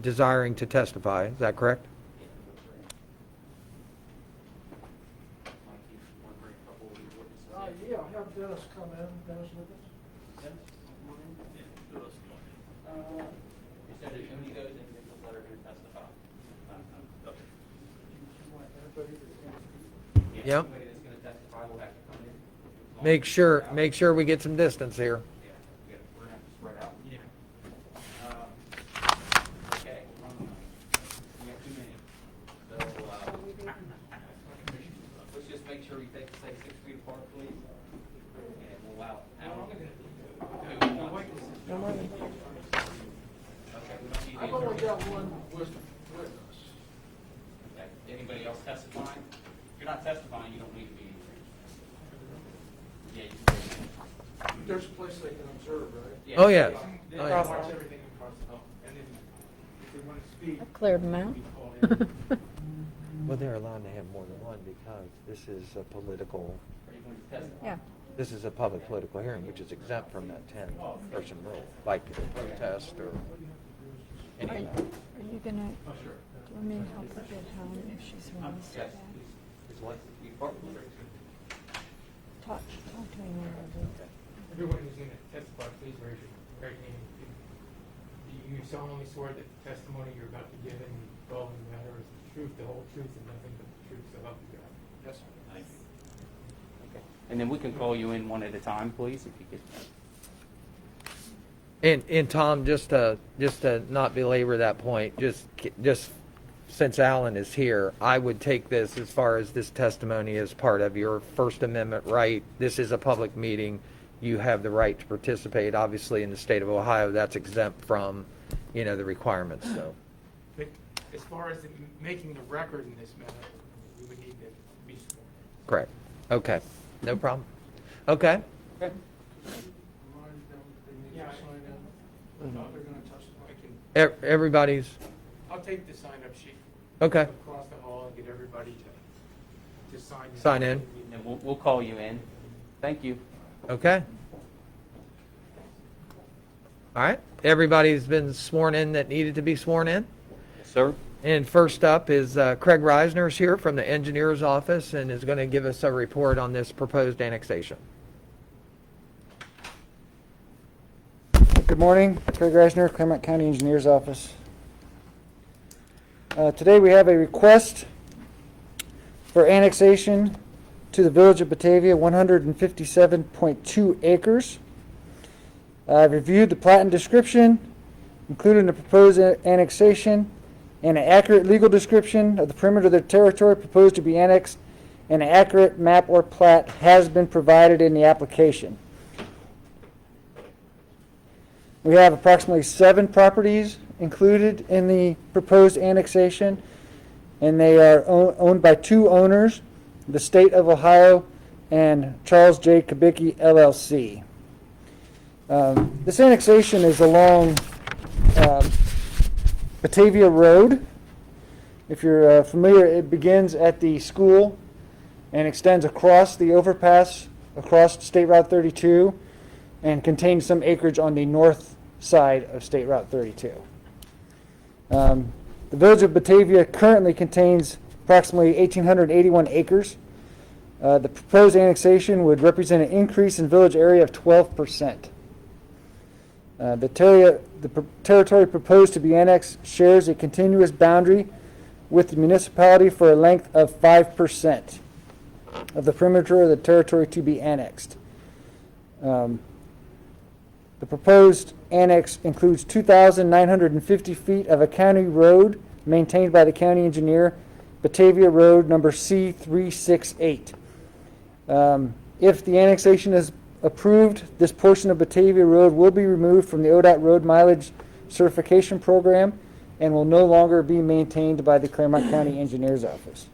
desiring to testify. Is that correct? Yeah, I'll have Dennis come in. Dennis with us. Yep. Make sure we get some distance here. Let's just make sure we say 6 feet apart, please. And we'll allow I've only got one witness. Okay. Anybody else testifying? If you're not testifying, you don't need to be. Yeah, you There's a place they can observe, right? Yeah. Oh, yeah. They Oh, yeah. watch everything across the hall. And then if they want to speak. I cleared them out. Well, they're allowed to have more than one because this is a political, Yeah. this is a public political hearing, which is exempt from that 10-person rule, like a protest or any of that. Are you gonna, do you want me to help her get home if she's released Yes. back? Is what? You part? Talk to me when I do. Everyone who's going to testify, please raise your right hand. Do you solemnly swear that the testimony you're about to give in the following matter is the truth, the whole truth, and nothing but the truth, so help you God? Yes, sir. Thank you. Okay. And then we can call you in one at a time, please, if you could. And Tom, just to not belabor that point, just since Alan is here, I would take this as far as this testimony as part of your First Amendment right. This is a public meeting. You have the right to participate. Obviously, in the state of Ohio, that's exempt from, the requirements. So, But as far as making the record in this matter, we would need to be sworn. correct. Okay, no problem. Okay. Yeah, They're going to testify. Everybody's I'll take the sign-up sheet. Okay. Across the hall and get everybody to sign in. Sign in. And we'll call you in. Thank you. okay. All right. Everybody's been sworn in that needed to be sworn in. Yes, sir. And first up is Craig Reisner is here from the engineer's office and is going to give us a report on this proposed annexation. Good morning, Craig Reisner, Clermont County Engineers Office. Today we have a request for annexation to the Village of Batavia, 157.2 acres. I've reviewed the plat and description, including the proposed annexation, and an accurate legal description of the perimeter of the territory proposed to be annexed, and an accurate map or plat has been provided in the application. We have approximately 7 properties included in the proposed annexation, and they are owned by 2 owners, the State of Ohio and Charles J. Kubicki, LLC. This annexation is along Batavia Road. If you're familiar, it begins at the school and extends across the overpass, across State Route 32, and contains some acreage on the north side of State Route 32. The Village of Batavia currently contains approximately 1,881 acres. The proposed annexation would represent an increase in village area of 12%. The territory proposed to be annexed shares a continuous boundary with the municipality for a length of 5% of the perimeter of the territory to be annexed. The proposed annex includes 2,950 feet of a county road maintained by the county engineer, Batavia Road number C368. If the annexation is approved, this portion of Batavia Road will be removed from the ODOT road mileage certification program and will no longer be maintained by the Clermont County Engineer's Office.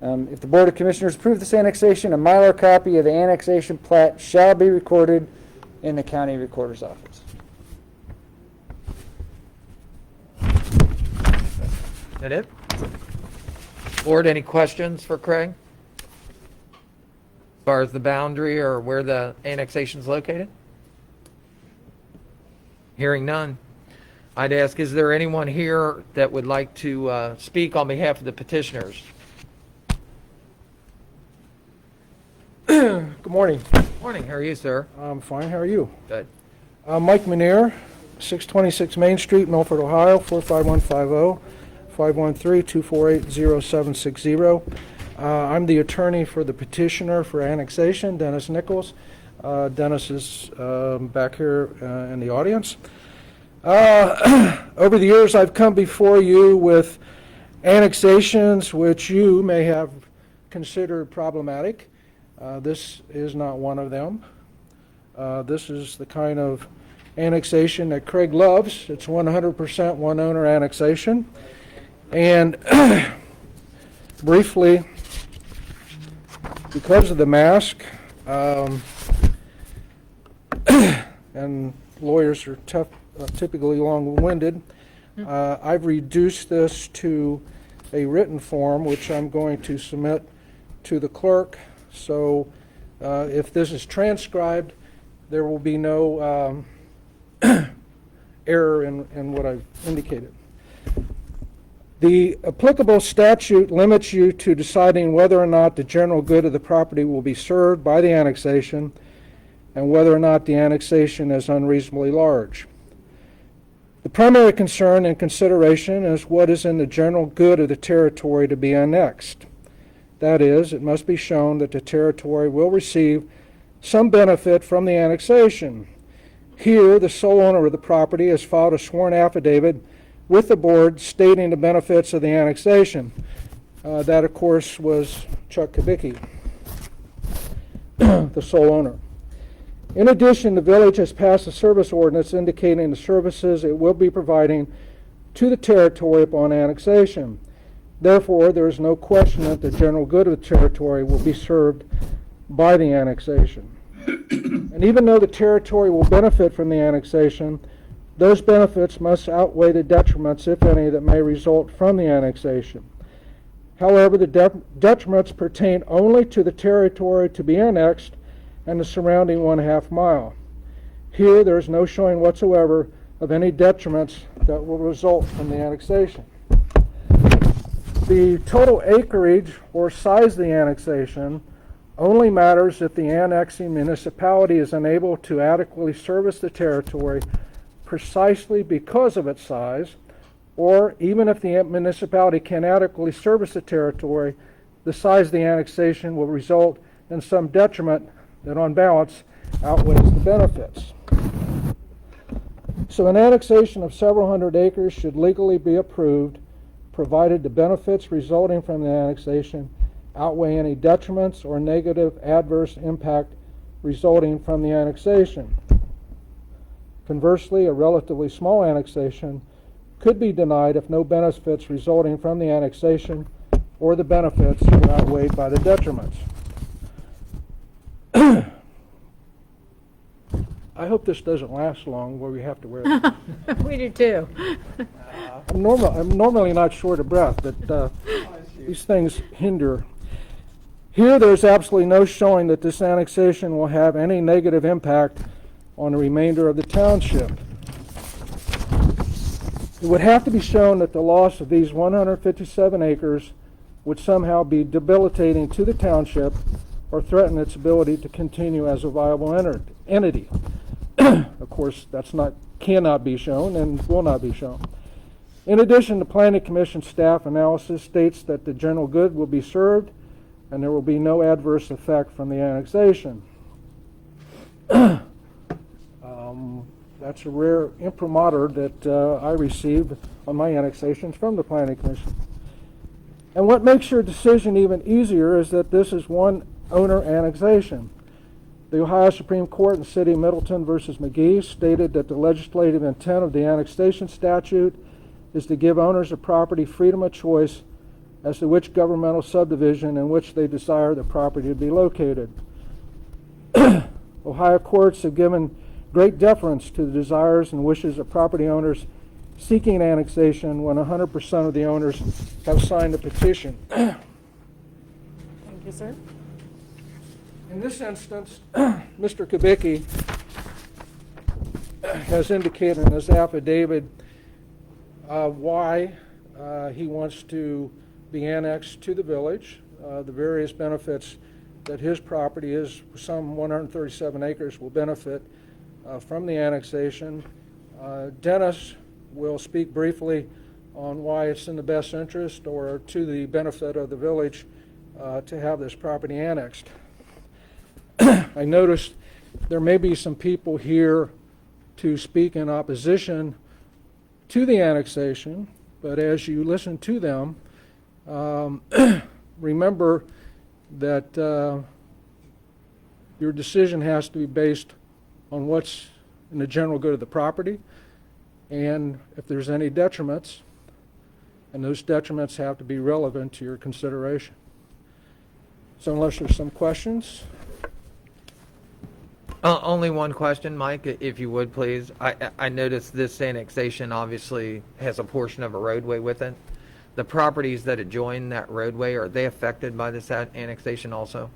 If the Board of Commissioners approve this annexation, a Mylar copy of the annexation plat shall be recorded in the county recorder's office. That it? Board, any questions for Craig? As far as the boundary or where the annexation is located? Hearing none. I'd ask, is there anyone here that would like to speak on behalf of the petitioners? Good morning. Morning, how are you, sir? I'm fine. How are you? Good. Mike Manier, 626 Main Street, Milford, Ohio, 45150, 513-248-0760. I'm the attorney for the petitioner for annexation, Dennis Nichols. Dennis is back here in the audience. Over the years, I've come before you with annexations which you may have considered problematic. This is not one of them. This is the kind of annexation that Craig loves. It's 100% one-owner annexation. And briefly, because of the mask, and lawyers are typically long-winded, I've reduced this to a written form, which I'm going to submit to the clerk. So if this is transcribed, there will be no error in what I've indicated. The applicable statute limits you to deciding whether or not the general good of the property will be served by the annexation and whether or not the annexation is unreasonably large. The primary concern and consideration is what is in the general good of the territory to be annexed. That is, it must be shown that the territory will receive some benefit from the annexation. Here, the sole owner of the property has filed a sworn affidavit with the board stating the benefits of the annexation. That, of course, was Chuck Kubicki, the sole owner. In addition, the village has passed a service ordinance indicating the services it will be providing to the territory upon annexation. Therefore, there is no question that the general good of the territory will be served by the annexation. And even though the territory will benefit from the annexation, those benefits must outweigh the detriments, if any, that may result from the annexation. However, the detriments pertain only to the territory to be annexed and the surrounding 1/2 mile. Here, there is no showing whatsoever of any detriments that will result from the annexation. The total acreage or size of the annexation only matters if the annexing municipality is unable to adequately service the territory precisely because of its size, or even if the municipality can adequately service the territory, the size of the annexation will result in some detriment that on balance outweighs the benefits. So an annexation of several hundred acres should legally be approved, provided the benefits resulting from the annexation outweigh any detriments or negative adverse impact resulting from the annexation. Conversely, a relatively small annexation could be denied if no benefits resulting from the annexation or the benefits are outweighed by the detriments. I hope this doesn't last long where we have to wear it. We do too. I'm normally not short of breath, but these things hinder. Here, there's absolutely no showing that this annexation will have any negative impact on the remainder of the township. It would have to be shown that the loss of these 157 acres would somehow be debilitating to the township or threaten its ability to continue as a viable entity. Of course, cannot be shown and will not be shown. In addition, the Planning Commission staff analysis states that the general good will be served and there will be no adverse effect from the annexation. That's a rare imprimatur that I received on my annexations from the Planning Commission. And what makes your decision even easier is that this is one owner annexation. The Ohio Supreme Court in the City of Middleton versus McGee stated that the legislative intent of the annexation statute is to give owners of property freedom of choice as to which governmental subdivision in which they desire the property to be located. Ohio courts have given great deference to the desires and wishes of property owners seeking annexation when 100% of the owners have signed the petition. Thank you, sir. In this instance, Mr. Kubicki has indicated in his affidavit why he wants to be annexed to the village, the various benefits that his property is, some 137 acres, will benefit from the annexation. Dennis will speak briefly on why it's in the best interest or to the benefit of the village to have this property annexed. I noticed there may be some people here to speak in opposition to the annexation, but as you listen to them, remember that your decision has to be based on what's in the general good of the property, and if there's any detriments, and those detriments have to be relevant to your consideration. So unless there's some questions. Only one question, Mike, if you would, please. I noticed this annexation obviously has a portion of a roadway with it. The properties that adjoin that roadway, are they affected by this annexation also?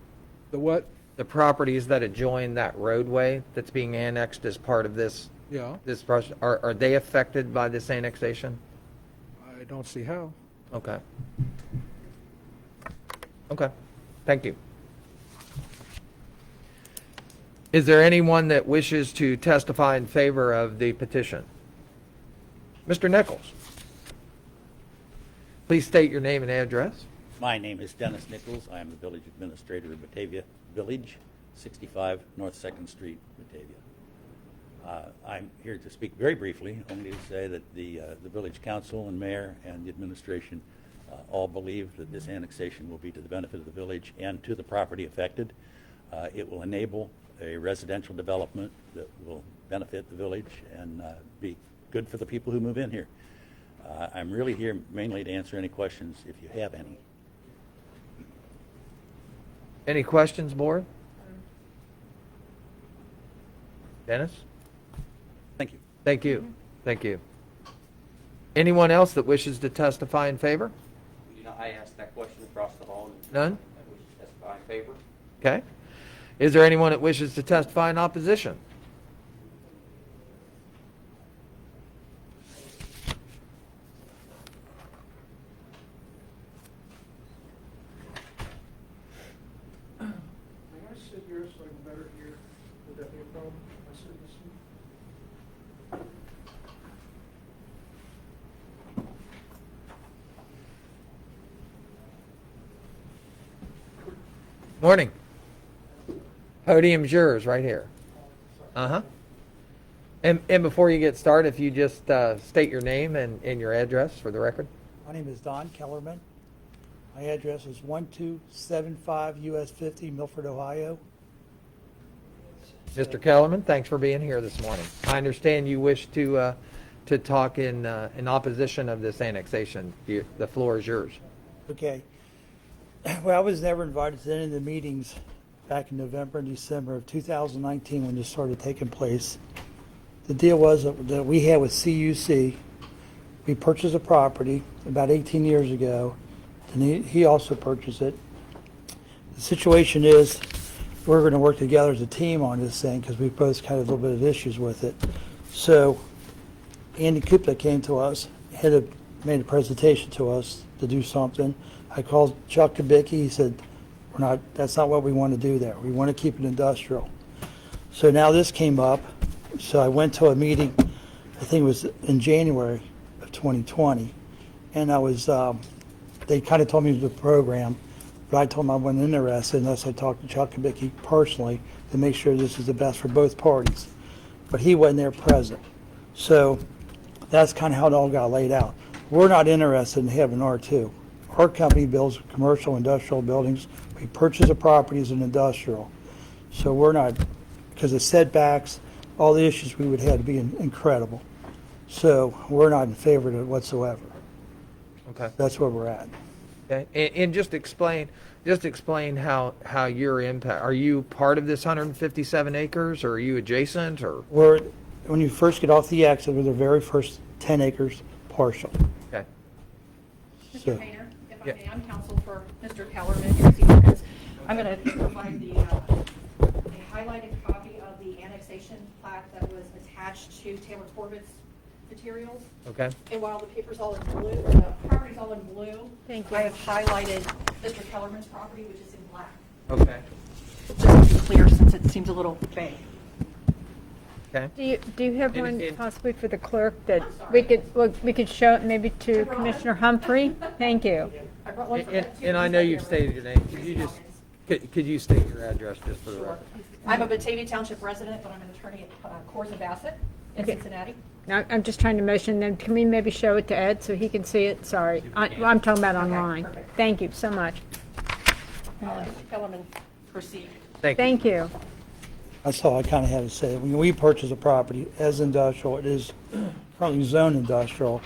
The what? The properties that adjoin that roadway that's being annexed as part of this. Yeah. This project, are they affected by this annexation? I don't see how. Okay. Okay. Thank you. Is there anyone that wishes to testify in favor of the petition? Mr. Nichols, please state your name and address. My name is Dennis Nichols. I am the village administrator of Batavia Village, 65 North 2nd Street, Batavia. I'm here to speak very briefly, only to say that the village council and mayor and the administration all believe that this annexation will be to the benefit of the village and to the property affected. It will enable a residential development that will benefit the village and be good for the people who move in here. I'm really here mainly to answer any questions if you have any. Any questions, board? Dennis? Thank you. Thank you. Thank you. Anyone else that wishes to testify in favor? I asked that question across the hall. None? I wish to testify in favor. Okay. Is there anyone that wishes to testify in opposition? May I sit here so I can better hear? Would that be a problem? I sit this seat? Morning. Podium's yours right here. Uh-huh. And before you get started, if you just state your name and your address for the record. My name is Don Kellerman. My address is 1275 US 50, Milford, Ohio. Mr. Kellerman, thanks for being here this morning. I understand you wish to talk in opposition of this annexation. The floor is yours. Okay. Well, I was never invited to any of the meetings back in November and December of 2019 when this started taking place. The deal was that we had with CUC, we purchased a property about 18 years ago, and he also purchased it. The situation is we're going to work together as a team on this thing because we both had a little bit of issues with it. So Andy Kupla came to us, made a presentation to us to do something. I called Chuck Kubicki. He said, that's not what we want to do there. We want to keep it industrial. So now this came up. So I went to a meeting, I think it was in January of 2020, and they kind of told me the program, but I told them I wasn't interested unless I talked to Chuck Kubicki personally to make sure this is the best for both parties. But he wasn't there present. So that's kind of how it all got laid out. We're not interested in having R2. Our company builds commercial industrial buildings. We purchase a property as an industrial. So we're not, because the setbacks, all the issues we would have to be incredible. So we're not in favor of it whatsoever. Okay. That's where we're at. Okay. And just explain, just explain how your impact, are you part of this 157 acres, or are you adjacent, or? When you first get off the exit, we're the very first 10 acres partial. Okay. So- Mr. Painter, if I may, I'm counsel for Mr. Kellerman and Steve Perkins. I'm going to provide a highlighted copy of the annexation plat that was attached to Taylor Corbett's materials. Okay. And while the paper's all in blue, or the property's all in blue, Thank you. I have highlighted Mr. Kellerman's property, which is in black. Okay. Just to be clear, since it seems a little vague. Okay. Do you have one And- possibly for the clerk that we could show it maybe to Commissioner Humphrey? Thank you. I brought one for that, too. And I know you've stated your name. Could you state your address just for the Sure. record? I'm a Batavia Township resident, but I'm an attorney at Coors and Bassett in Okay. Cincinnati. Now, I'm just trying to motion them. Can we maybe show it to Ed so he can see it? Sorry. I'm talking about online. perfect. Thank you so much. I'll let Mr. Kellerman proceed. Thank you. That's all I kind of have to say. When we purchase a property as industrial, it is currently zoned industrial,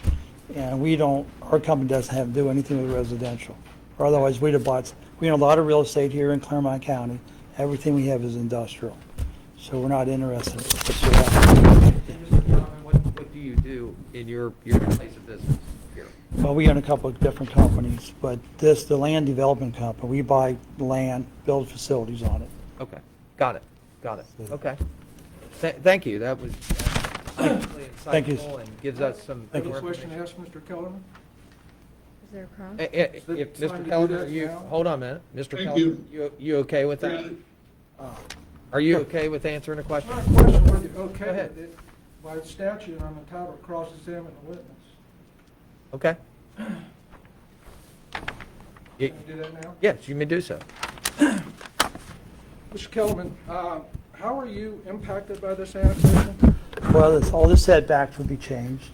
and our company doesn't have to do anything with residential. Or otherwise, we'd have bought, we own a lot of real estate here in Clermont County. Everything we have is industrial. So we're not interested in whatsoever. Mr. Kellerman, what do you do in your place of business here? Well, we own a couple of different companies, but the land development company, we buy land, build facilities on it. Okay. Got it. Okay. Thank you. That was obviously Thank you. insightful and gives us some Thank more you. Question information. to ask Mr. Kellerman? Is there a cross? If It's time Mr. to do Kellerman, that you, now. hold on a minute. Mr. Thank Kellerman, you okay with that? Are you okay with answering the question? My question, whether you're Go okay ahead. with it, by statute, I'm entitled to cross-examine a witness. Okay. Can I do that now? Yes, you may do so. Mr. Kellerman, how are you impacted by this annexation? Well, all the setbacks would be changed.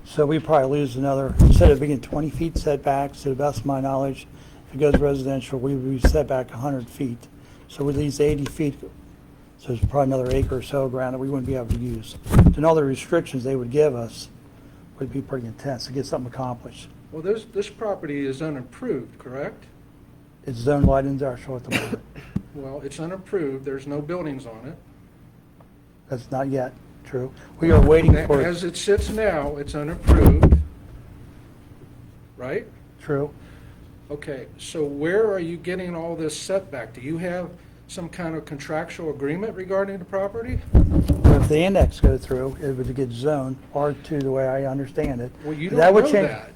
So we probably lose another, instead of being 20 feet setbacks, to the best of my knowledge, if it goes residential, we would be set back 100 feet. So we lose 80 feet, so there's probably another acre or so of ground that we wouldn't be able to use. And all the restrictions they would give us would be pretty intense to get something accomplished. Well, this property is unapproved, correct? It's zoned light industrial at the moment. Well, it's unapproved, there's no buildings on it. That's not yet true. We are waiting for, As it sits now, it's unapproved, right? true. Okay, so where are you getting all this setback? Do you have some kind of contractual agreement regarding the property? If the index go through, it would get zoned R2 the way I understand it. Well, you That don't would know change- that.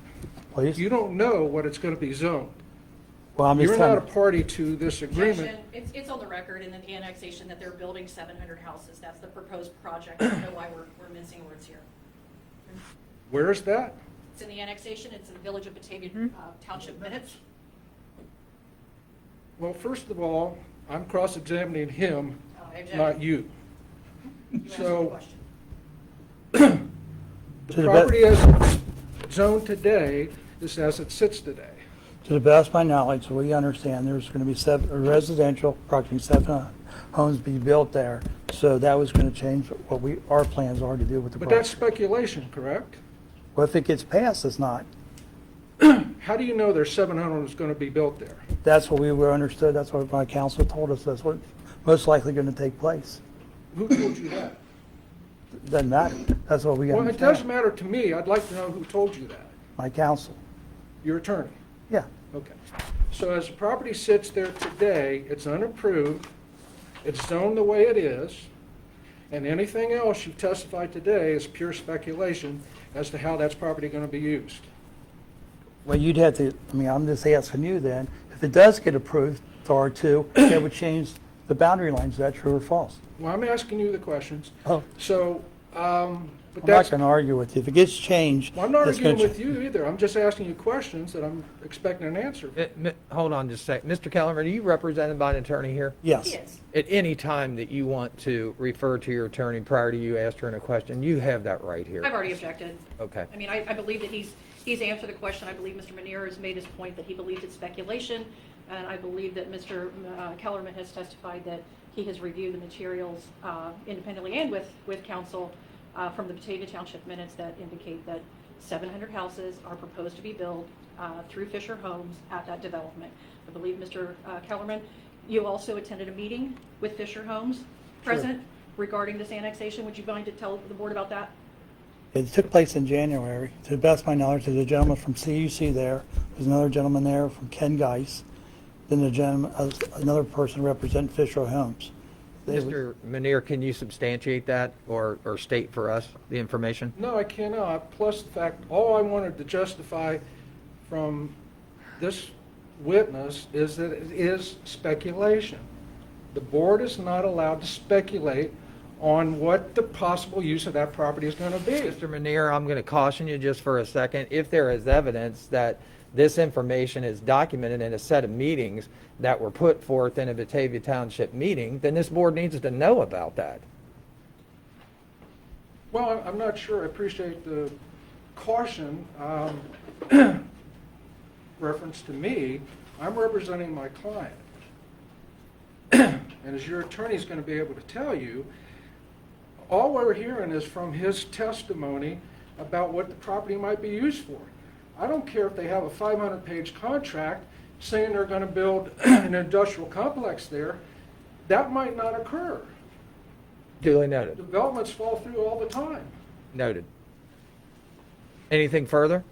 Please? You don't know what it's going to be zoned. Well, I'm just You're not a telling, party to this agreement. Objection. It's on the record in the annexation that they're building 700 houses. That's the proposed project. I don't know why we're mincing words here. Where is that? It's in the annexation. It's in the Village of Batavia Township minutes. Well, first of all, I'm cross-examining him, I object. not you. You asked the So, question. the property as it's zoned today is as it sits today. to the best of my knowledge, we understand there's going to be residential, approximately 7 homes be built there. So that was going to change what our plans are to do with the But that's property. speculation, correct? Well, if it gets passed, it's not. How do you know there's 700 homes going to be built there? That's what we were understood. That's what my council told us. That's what's most likely going to take place. Who told you that? Doesn't matter. That's what we Well, it does understand. matter to me. I'd like to know who told you that. My council. Your attorney? Yeah. Okay. So as the property sits there today, it's unapproved, it's zoned the way it is, and anything else you've testified today is pure speculation as to how that's property going to be used. Well, you'd have to, I'm just asking you then, if it does get approved to R2, that would change the boundary lines. Is that true or false? Well, I'm asking you the questions. Oh. So, but I'm not that's, going to argue with you. If it gets changed, well, I'm not it's arguing gonna with you either. I'm just asking you questions that I'm expecting an answer from. Hold on just a second. Mr. Kellerman, are you represented by an attorney here? Yes. Yes. At any time that you want to refer to your attorney prior to you answering a question, you have that right here. I've already objected. Okay. I mean, I believe that he's answered the question. I believe Mr. Manier has made his point that he believes it's speculation, and I believe that Mr. Kellerman has testified that he has reviewed the materials independently and with counsel from the Batavia Township minutes that indicate that 700 houses are proposed to be built through Fisher Homes at that development. I believe, Mr. Kellerman, you also attended a meeting with Fisher Homes present regarding this annexation. Would you mind to tell the board about that? It took place in January. To the best of my knowledge, there's a gentleman from CUC there. There's another gentleman there from Ken Geis. Then a gentleman, another person representing Fisher Homes. Mr. Manier, can you substantiate that or state for us the information? No, I cannot. Plus the fact, all I wanted to justify from this witness is that it is speculation. The board is not allowed to speculate on what the possible use of that property is going to be. Mr. Manier, I'm going to caution you just for a second. If there is evidence that this information is documented in a set of meetings that were put forth in a Batavia Township meeting, then this board needs to know about that. Well, I'm not sure. I appreciate the caution. Reference to me, I'm representing my client. And as your attorney is going to be able to tell you, all we're hearing is from his testimony about what the property might be used for. I don't care if they have a 500-page contract saying they're going to build an industrial complex there. That might not occur. Duly noted. Developments fall through all the time. Noted. Anything further?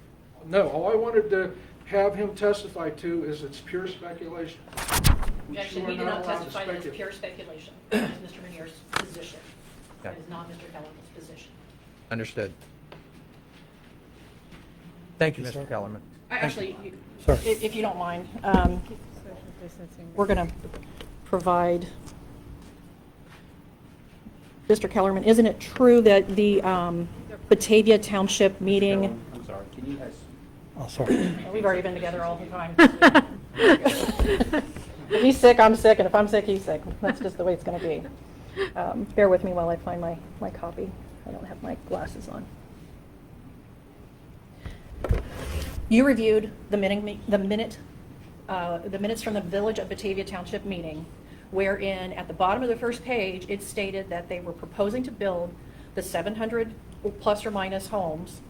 No, all I wanted to have him testify to is it's pure speculation. Objection, You he are did not allowed to testify that it's speculate. pure speculation. That is Mr. Manier's position. That Okay. is not Mr. Kellerman's position. Understood. Thank you, Yes, Mr. sir. Kellerman. Actually, Sorry. if you don't mind, we're going to provide. Mr. Kellerman, isn't it true that the Batavia Township meeting, I'm sorry, can you guys? Oh, sorry. we've already been together all the time. If he's sick, I'm sick, and if I'm sick, he's sick. That's just the way it's going to be. Bear with me while I find my copy. I don't have my glasses on. You reviewed the minutes from the Village of Batavia Township meeting, wherein at the bottom of the first page, it stated that they were proposing to build the 700 plus or minus homes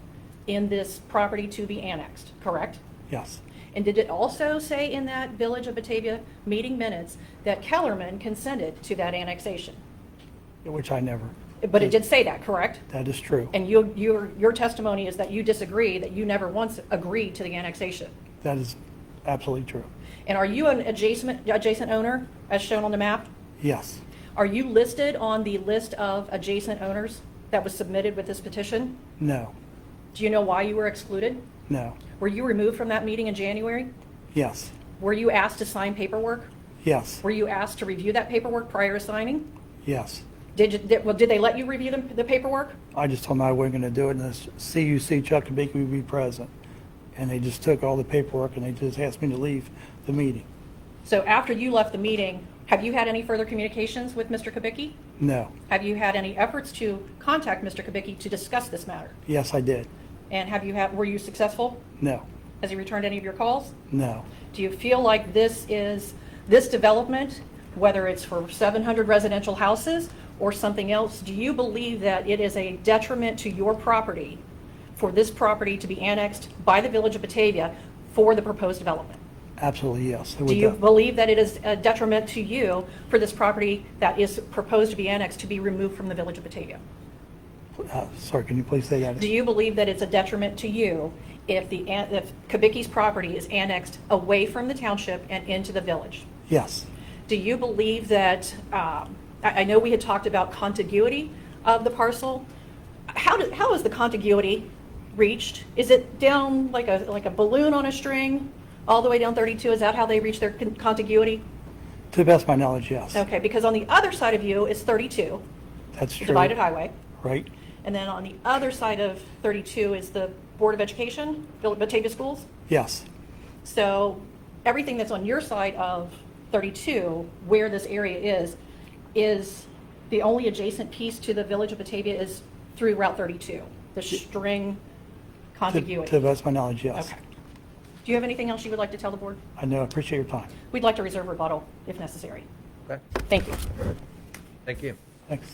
in this property to be annexed, correct? Yes. And did it also say in that Village of Batavia meeting minutes that Kellerman consented to that annexation? Which I never. But it did say that, correct? That is true. And your testimony is that you disagree, that you never once agreed to the annexation. That is absolutely true. And are you an adjacent owner, as shown on the map? Yes. Are you listed on the list of adjacent owners that was submitted with this petition? No. Do you know why you were excluded? No. Were you removed from that meeting in January? Yes. Were you asked to sign paperwork? Yes. Were you asked to review that paperwork prior to signing? Yes. Did they let you review the paperwork? I just told them I wasn't going to do it, and the CUC Chuck Kabiki would be present. And they just took all the paperwork, and they just asked me to leave the meeting. So after you left the meeting, have you had any further communications with Mr. Kubicki? No. Have you had any efforts to contact Mr. Kubicki to discuss this matter? Yes, I did. And were you successful? No. Has he returned any of your calls? No. Do you feel like this development, whether it's for 700 residential houses or something else, do you believe that it is a detriment to your property for this property to be annexed by the Village of Batavia for the proposed development? Absolutely, yes. Do you believe that it is a detriment to you for this property that is proposed to be annexed to be removed from the Village of Batavia? Sorry, can you please say that? Do you believe that it's a detriment to you if Kubicki's property is annexed away from the township and into the village? Yes. Do you believe that, I know we had talked about contiguity of the parcel. How is the contiguity reached? Is it down like a balloon on a string all the way down 32? Is that how they reach their contiguity? To the best of my knowledge, yes. Okay, because on the other side of you is 32. That's true. Divided highway. Right. And then on the other side of 32 is the Board of Education, Batavia Schools. Yes. So everything that's on your side of 32, where this area is the only adjacent piece to the Village of Batavia is through Route 32, the string contiguity. To the best of my knowledge, yes. Okay. Do you have anything else you would like to tell the board? I know. I appreciate your time. We'd like to reserve rebuttal if necessary. Okay. Thank you. Thank you. Thanks.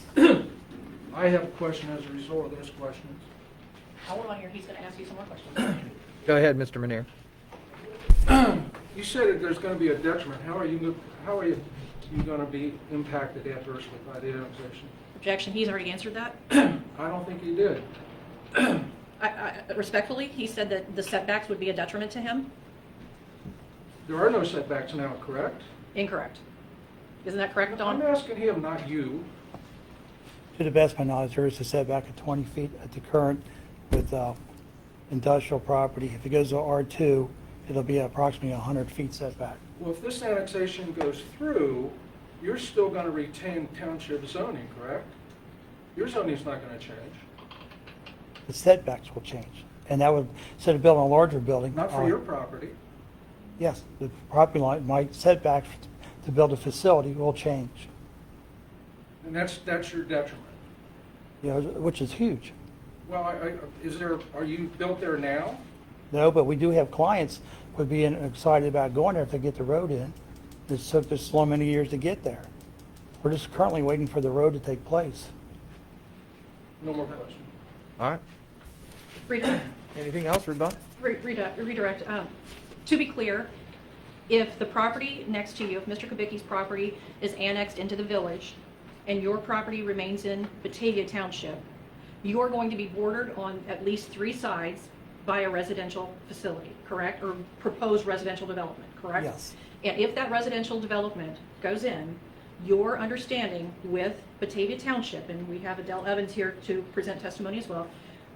I have a question as a result of those questions. Hold on here, he's going to ask you some more questions. Go ahead, Mr. Manier. You said that there's going to be a detriment. How are you going to be impacted adversely by the annexation? Objection, he's already answered that. I don't think you did. Respectfully, he said that the setbacks would be a detriment to him. There are no setbacks now, correct? Incorrect. Isn't that correct, Don? I'm asking him, not you. To the best of my knowledge, there is a setback of 20 feet at the current with industrial property. If it goes to R2, it'll be approximately 100 feet setback. Well, if this annexation goes through, you're still going to retain township zoning, correct? Your zoning's not going to change. The setbacks will change. And that would, instead of building a larger building. Not for your property. Yes, the property line, my setbacks to build a facility will change. And that's your detriment. You know, which is huge. Well, are you built there now? No, but we do have clients would be excited about going there if they get the road in. It took us so many years to get there. We're just currently waiting for the road to take place. No more questions. All right. Redirect. Anything else, Rebut? Redirect. To be clear, if the property next to you, if Mr. Kubicki's property is annexed into the village and your property remains in Batavia Township, you are going to be bordered on at least 3 sides by a residential facility, correct? Or proposed residential development, correct? Yes. And if that residential development goes in, your understanding with Batavia Township, and we have Adele Evans here to present testimony as well,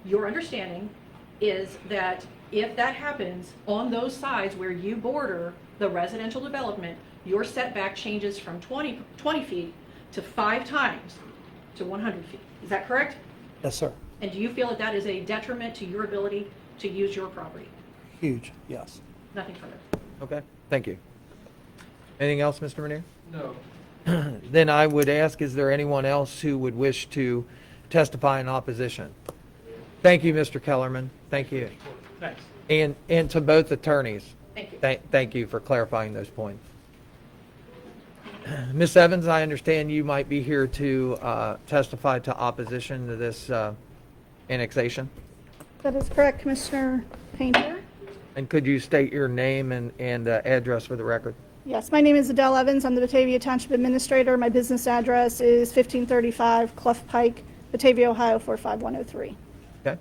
your understanding is that if that happens on those sides where you border the residential development, your setback changes from 20 feet to 5 times to 100 feet. Is that correct? Yes, sir. And do you feel that that is a detriment to your ability to use your property? Huge, yes. Nothing further. Okay, thank you. Anything else, Mr. Manier? No. Then I would ask, is there anyone else who would wish to testify in opposition? Thank you, Mr. Kellerman. Thank you. Thanks. And to both attorneys. Thank you. Thank you for clarifying those points. Ms. Evans, I understand you might be here to testify to opposition to this annexation. That is correct, Commissioner Painter. And could you state your name and address for the record? Yes, my name is Adele Evans. I'm the Batavia Township Administrator. My business address is 1535 Clough Pike, Batavia, Ohio 45103. Okay.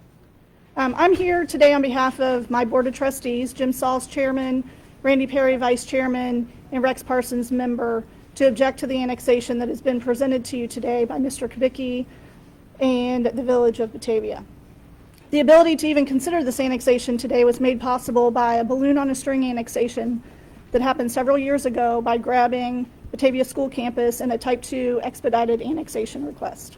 I'm here today on behalf of my Board of Trustees, Jim Sauls, Chairman, Randy Perry, Vice Chairman, and Rex Parsons, Member, to object to the annexation that has been presented to you today by Mr. Kubicki and the Village of Batavia. The ability to even consider this annexation today was made possible by a balloon on a string annexation that happened several years ago by grabbing Batavia School Campus and a Type 2 expedited annexation request,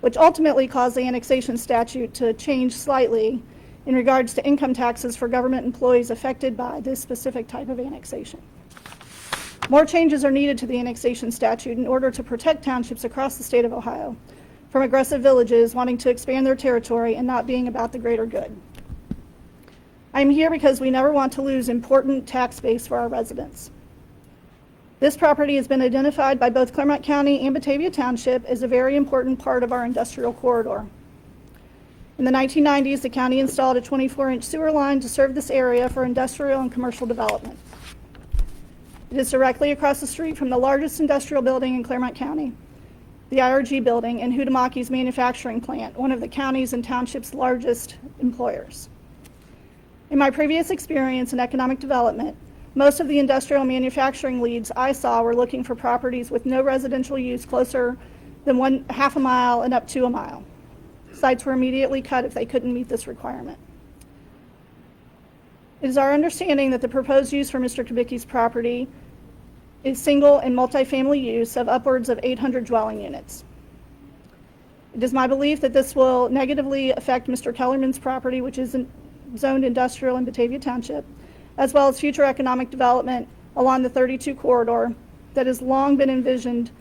which ultimately caused the annexation statute to change slightly in regards to income taxes for government employees affected by this specific type of annexation. More changes are needed to the annexation statute in order to protect townships across the state of Ohio from aggressive villages wanting to expand their territory and not being about the greater good. I'm here because we never want to lose important tax base for our residents. This property has been identified by both Clermont County and Batavia Township as a very important part of our industrial corridor. In the 1990s, the county installed a 24-inch sewer line to serve this area for industrial and commercial development. It is directly across the street from the largest industrial building in Clermont County, the IRG building, and Hudemaki's manufacturing plant, one of the county's and township's largest employers. In my previous experience in economic development, most of the industrial manufacturing leads I saw were looking for properties with no residential use closer than half a mile and up to a mile. Sites were immediately cut if they couldn't meet this requirement. It is our understanding that the proposed use for Mr. Kubicki's property is single and multifamily use of upwards of 800 dwelling units. It is my belief that this will negatively affect Mr. Kellerman's property, which is zoned industrial in Batavia Township, as well as future economic development along the 32 corridor that has long been envisioned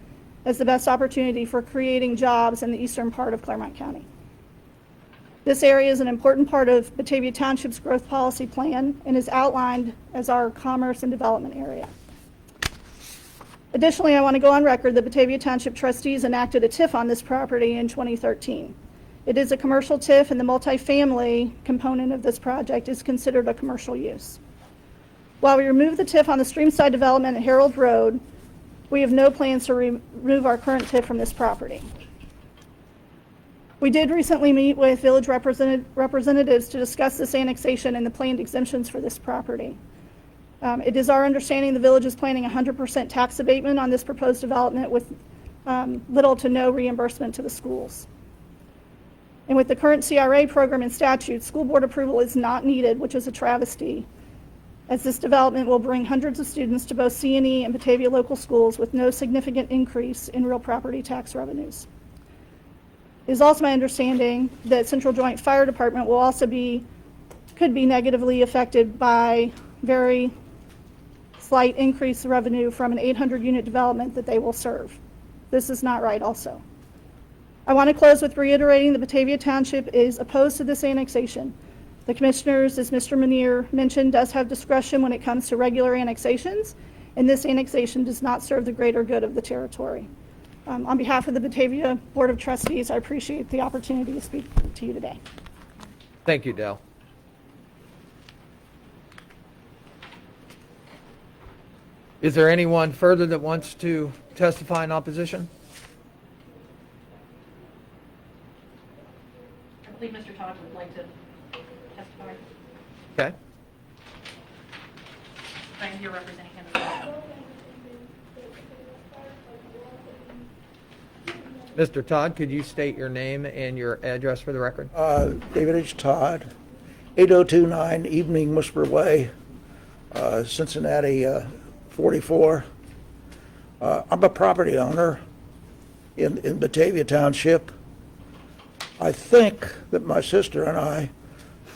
as the best opportunity for creating jobs in the eastern part of Clermont County. This area is an important part of Batavia Township's growth policy plan and is outlined as our commerce and development area. Additionally, I want to go on record that Batavia Township trustees enacted a TIF on this property in 2013. It is a commercial TIF, and the multifamily component of this project is considered a commercial use. While we remove the TIF on the streamside development at Harold Road, we have no plans to remove our current TIF from this property. We did recently meet with village representatives to discuss this annexation and the planned exemptions for this property. It is our understanding the village is planning 100% tax abatement on this proposed development with little to no reimbursement to the schools. And with the current CRA program and statute, school board approval is not needed, which is a travesty, as this development will bring hundreds of students to both C&E and Batavia local schools with no significant increase in real property tax revenues. It is also my understanding that Central Joint Fire Department will also could be negatively affected by very slight increased revenue from an 800-unit development that they will serve. This is not right also. I want to close with reiterating that Batavia Township is opposed to this annexation. The commissioners, as Mr. Manier mentioned, does have discretion when it comes to regular annexations, and this annexation does not serve the greater good of the territory. On behalf of the Batavia Board of Trustees, I appreciate the opportunity to speak to you today. Thank you, Dell. Is there anyone further that wants to testify in opposition? I believe Mr. Todd would like to testify. Okay. I'm here representing him as well. Mr. Todd, could you state your name and your address for the record? David H. Todd, 8029 Evening Whisper Way, Cincinnati 44. I'm a property owner in Batavia Township. I think that my sister and I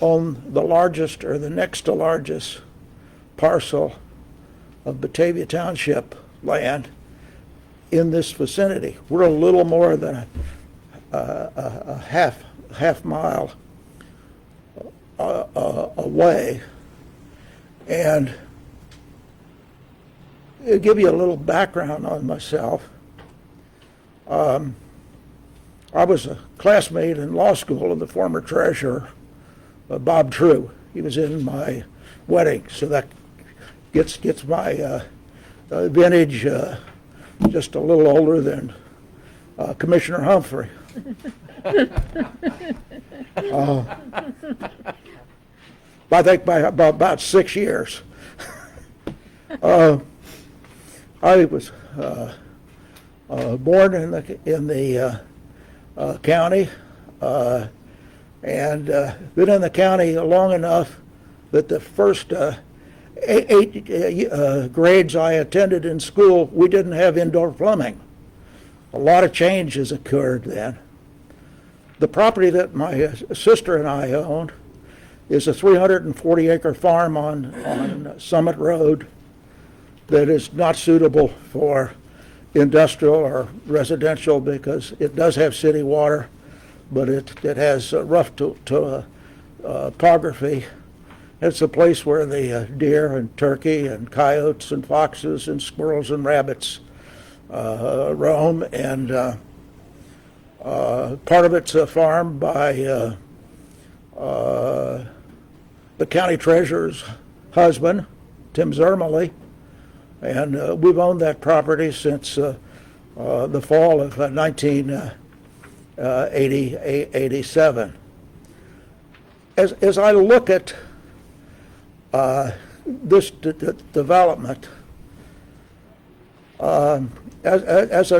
own the largest or the next to largest parcel of Batavia Township land in this vicinity. We're a little more than a half mile away, and to give you a little background on myself, I was a classmate in law school of the former treasurer, Bob True. He was in my wedding, so that gets my vintage just a little older than Commissioner Humphrey. I think by about 6 years. I was born in the county and been in the county long enough that the first eight grades I attended in school, we didn't have indoor plumbing. A lot of change has occurred then. The property that my sister and I owned is a 340-acre farm on Summit Road that is not suitable for industrial or residential because it does have city water, but it has rough topography. It's a place where the deer and turkey and coyotes and foxes and squirrels and rabbits roam, and part of it's a farm by the county treasurer's husband, Tim Zermely, and we've owned that property since the fall of 1987. As I look at this development, as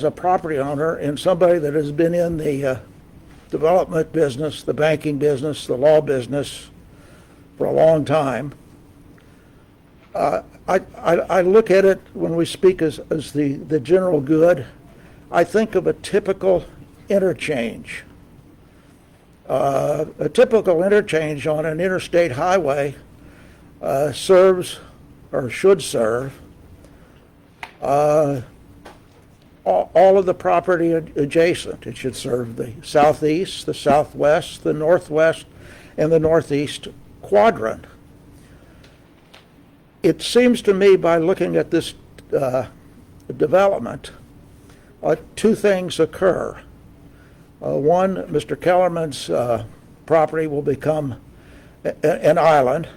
a property owner and somebody that has been in the development business, the banking business, the law business for a long time, I look at it when we speak as the general good. I think of a typical interchange. A typical interchange on an interstate highway serves or should serve all of the property adjacent. It should serve the southeast, the southwest, the northwest, and the northeast quadrant. It seems to me, by looking at this development, two things occur. One, Mr. Kellerman's property will become an island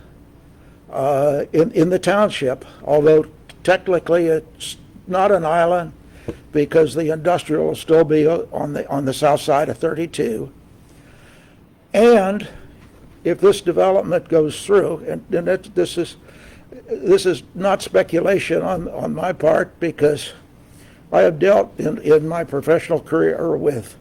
in the township, although technically it's not an island because the industrial will still be on the south side of 32. And if this development goes through, and this is not speculation on my part, because I have dealt in my professional career with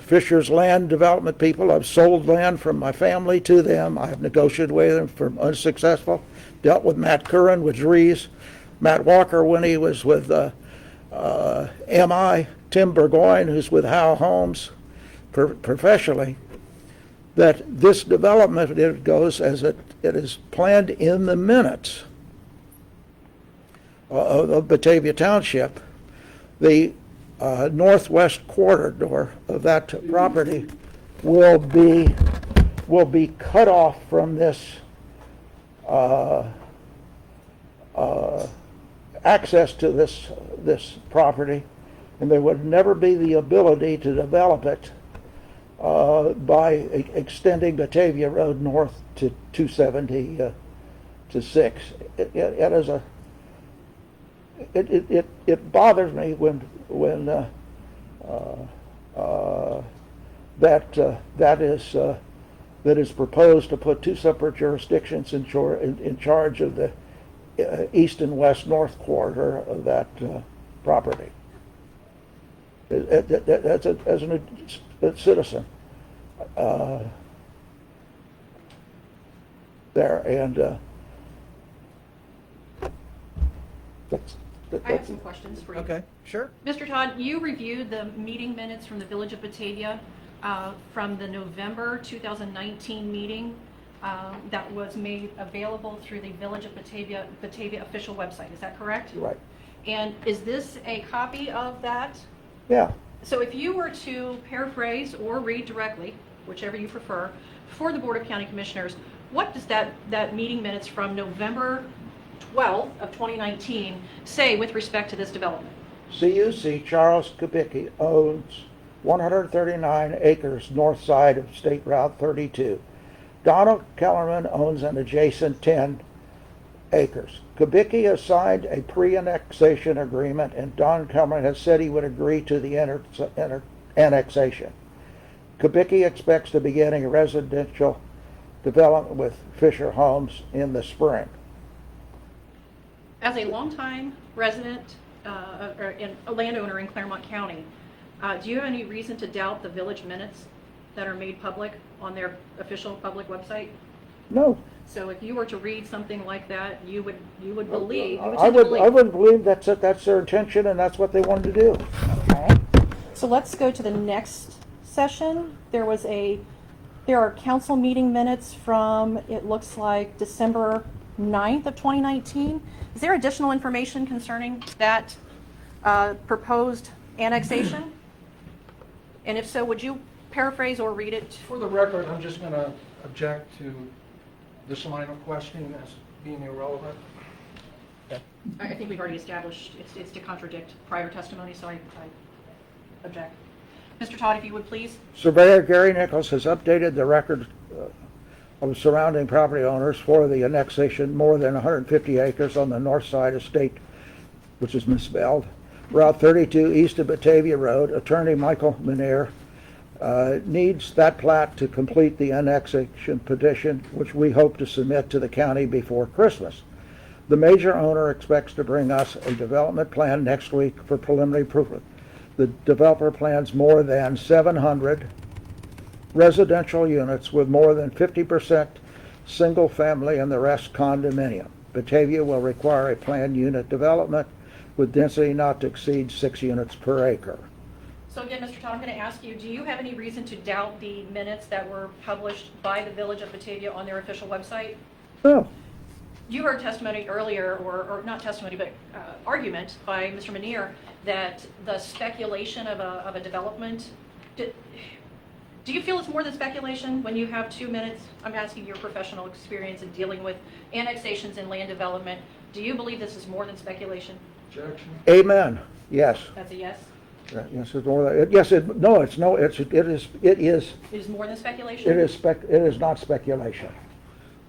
Fisher's land development people. I've sold land from my family to them. I've negotiated with them from unsuccessful. Dealt with Matt Curran with Dries, Matt Walker when he was with MI, Tim Burgoyne, who's with Howe Homes professionally. That this development, it goes as it is planned in the minutes of Batavia Township. The northwest corridor of that property will be cut off from this access to this property, and there would never be the ability to develop it by extending Batavia Road north to 270 to 6. It bothers me when that is proposed to put two separate jurisdictions in charge of the east and west north corridor of that property. As a citizen there, and I have some questions for you. Okay, sure. Mr. Todd, you reviewed the meeting minutes from the Village of Batavia from the November 2019 meeting that was made available through the Village of Batavia official website. Is that correct? Right. And is this a copy of that? Yeah. So if you were to paraphrase or read directly, whichever you prefer, for the Board of County Commissioners, what does that meeting minutes from November 12th of 2019 say with respect to this development? CUC Charles Kubicki owns 139 acres north side of State Route 32. Donald Kellerman owns an adjacent 10 acres. Kubicki has signed a pre-annexation agreement, and Don Kellerman has said he would agree to the annexation. Kubicki expects to begin a residential development with Fisher Homes in the spring. As a longtime resident or a landowner in Clermont County, do you have any reason to doubt the village minutes that are made public on their official public website? No. So if you were to read something like that, you would believe. I would believe that's their intention, and that's what they wanted to do. Okay. So let's go to the next session. There are council meeting minutes from, it looks like, December 9th of 2019. Is there additional information concerning that proposed annexation? And if so, would you paraphrase or read it? For the record, I'm just going to object to this line of questioning as being irrelevant. I think we've already established it's to contradict prior testimony, so I object. Mr. Todd, if you would please. Surveyor Gary Nichols has updated the record of surrounding property owners for the annexation more than 150 acres on the north side of State, which is misspelled, Route 32 east of Batavia Road. Attorney Michael Minier needs that plat to complete the annexation petition, which we hope to submit to the county before Christmas. The major owner expects to bring us a development plan next week for preliminary approval. The developer plans more than 700 residential units with more than 50% single family and the rest condominium. Batavia will require a planned unit development with density not to exceed 6 units per acre. So again, Mr. Todd, I'm going to ask you, do you have any reason to doubt the minutes that were published by the Village of Batavia on their official website? No. You heard testimony earlier, or not testimony, but argument by Mr. Minier that the speculation of a development, do you feel it's more than speculation when you have 2 minutes? I'm asking your professional experience in dealing with annexations and land development. Do you believe this is more than speculation? Objection. Amen. Yes. That's a yes? Yes, it's more, yes, no, it's no, it is, It is more than speculation? it is not speculation,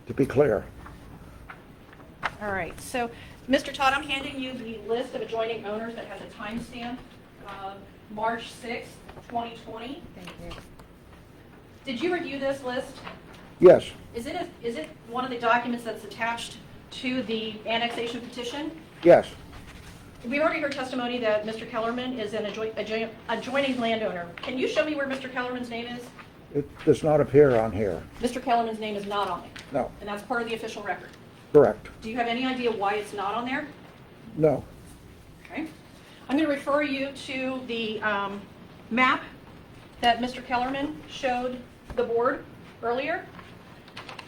to be clear. All right, so, Mr. Todd, I'm handing you the list of adjoining owners that has a timestamp, March 6th, 2020. Thank you. Did you review this list? Yes, Is it one of the documents that's attached to the annexation petition? yes. We've already heard testimony that Mr. Kellerman is an adjoining landowner. Can you show me where Mr. Kellerman's name is? It does not appear on here. Mr. Kellerman's name is not on there. No, And that's part of the official record. correct. Do you have any idea why it's not on there? No. Okay. I'm going to refer you to the map that Mr. Kellerman showed the board earlier.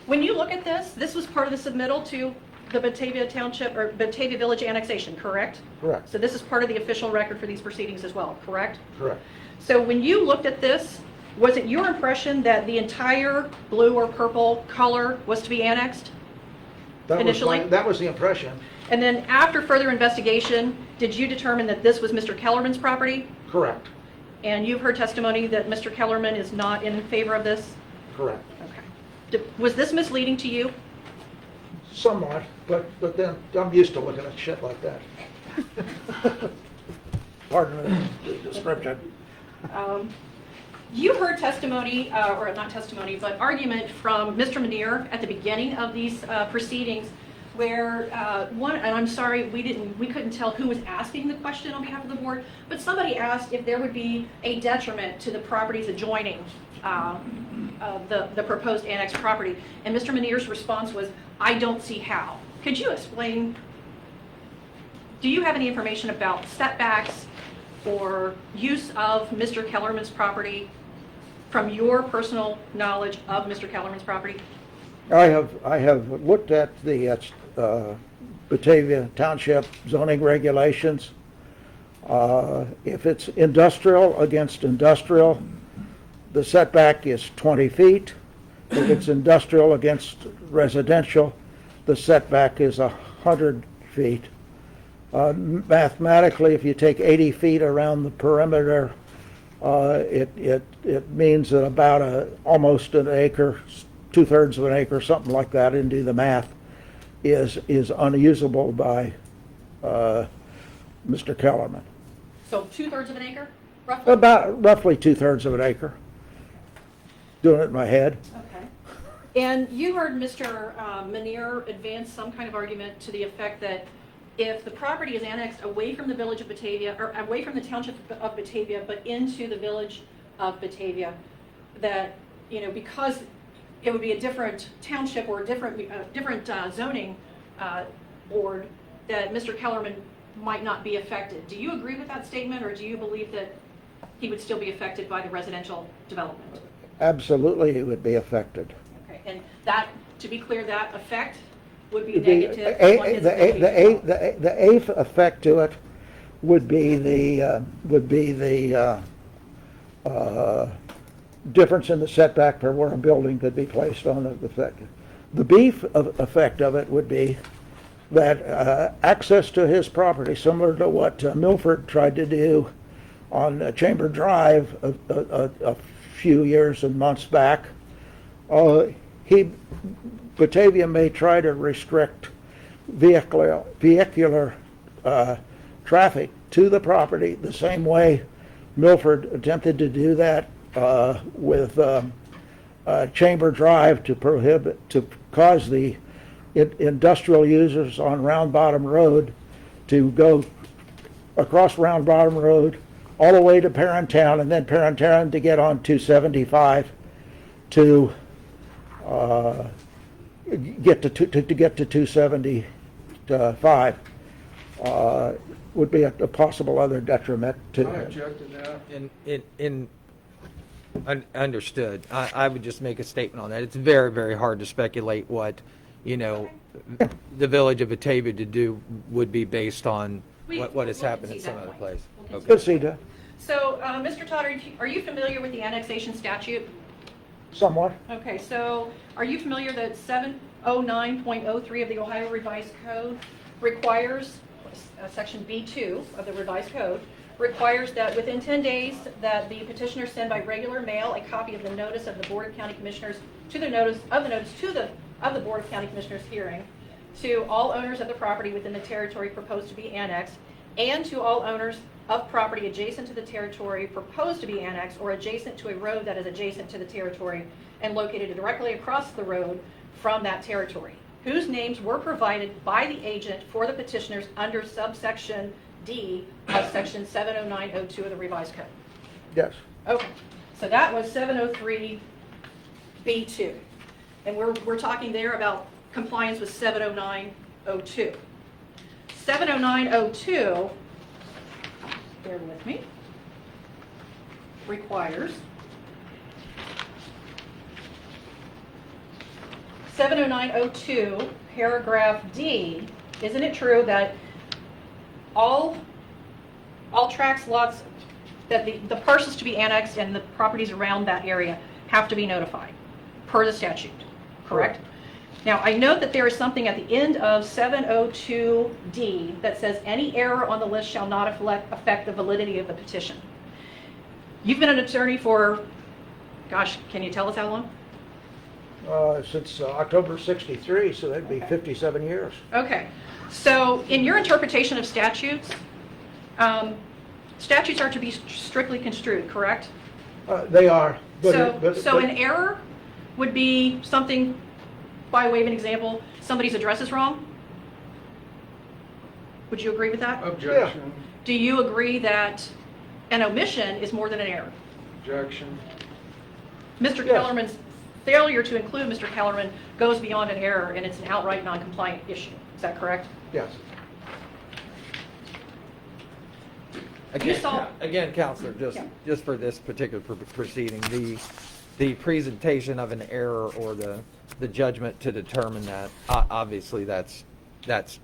When you look at this, this was part of the submittal to the Batavia Township or Batavia Village annexation, correct? Correct. So this is part of the official record for these proceedings as well, correct? Correct. So when you looked at this, was it your impression that the entire blue or purple color was to be annexed? Initially? That was the impression. And then after further investigation, did you determine that this was Mr. Kellerman's property? Correct. And you've heard testimony that Mr. Kellerman is not in favor of this? Correct. Okay. Was this misleading to you? Somewhat, but then I'm used to looking at shit like that. Pardon the description. You heard testimony, or not testimony, but argument from Mr. Manier at the beginning of these proceedings where and I'm sorry, we couldn't tell who was asking the question on behalf of the board, but somebody asked if there would be a detriment to the properties adjoining the proposed annexed property. And Mr. Manier's response was, I don't see how. Could you explain, do you have any information about setbacks or use of Mr. Kellerman's property from your personal knowledge of Mr. Kellerman's property? I have looked at the Batavia Township zoning regulations. If it's industrial against industrial, the setback is 20 feet. If it's industrial against residential, the setback is 100 feet. Mathematically, if you take 80 feet around the perimeter, it means that about almost an acre, 2/3 of an acre, something like that, and do the math, is unusable by Mr. Kellerman. So 2/3 of an acre, roughly? About roughly 2/3 of an acre. Doing it in my head. Okay. And you heard Mr. Manier advance some kind of argument to the effect that if the property is annexed away from the village of Batavia, or away from the township of Batavia, but into the village of Batavia, that, because it would be a different township or a different zoning board, that Mr. Kellerman might not be affected. Do you agree with that statement, or do you believe that he would still be affected by the residential development? Absolutely, it would be affected. Okay, and that, to be clear, that effect would be It'd be- negative? The eighth effect to it would be the difference in the setback for where a building could be placed on the effect. The B effect of it would be that access to his property, similar to what Milford tried to do on Chamber Drive a few years and months back, Batavia may try to restrict vehicular traffic to the property the same way Milford attempted to do that with Chamber Drive to cause the industrial users on Round Bottom Road to go across Round Bottom Road all the way to Parenttown, and then Parenttown to get on 275 to get to 275 would be a possible other detriment to. I object to that. Understood. I would just make a statement on that. It's very, very hard to speculate what, the village of Batavia to do would be based on what has happened in some other place. Good, see that. So, Mr. Todd, are you familiar with the annexation statute? Somewhat. Okay, so are you familiar that 709.03 of the Ohio Revised Code requires, section B2 of the Revised Code, requires that within 10 days that the petitioner send by regular mail a copy of the notice of the Board of County Commissioners to the notice of the Board of County Commissioners hearing to all owners of the property within the territory proposed to be annexed, and to all owners of property adjacent to the territory proposed to be annexed or adjacent to a road that is adjacent to the territory and located directly across the road from that territory, whose names were provided by the agent for the petitioners under subsection D of section 70902 of the revised code. Yes. Okay, so that was 703B2. And we're talking there about compliance with 70902. 70902, bear with me, requires 70902, paragraph D, isn't it true that all tracts, lots, that the parcels to be annexed and the properties around that area have to be notified per the statute, correct? Now, I note that there is something at the end of 702D that says any error on the list shall not affect the validity of the petition. You've been an attorney for, gosh, can you tell us how long? Since October '63, so that'd be 57 years. Okay, so in your interpretation of statutes, statutes are to be strictly construed, correct? They are. So an error would be something, by way of an example, somebody's address is wrong? Would you agree with that? Objection. Do you agree that an omission is more than an error? Objection. Mr. Kellerman's failure to include Mr. Kellerman goes beyond an error, and it's an outright non-compliant issue. Is that correct? Yes. Again, Counselor, just for this particular proceeding, the presentation of an error or the judgment to determine that, obviously that's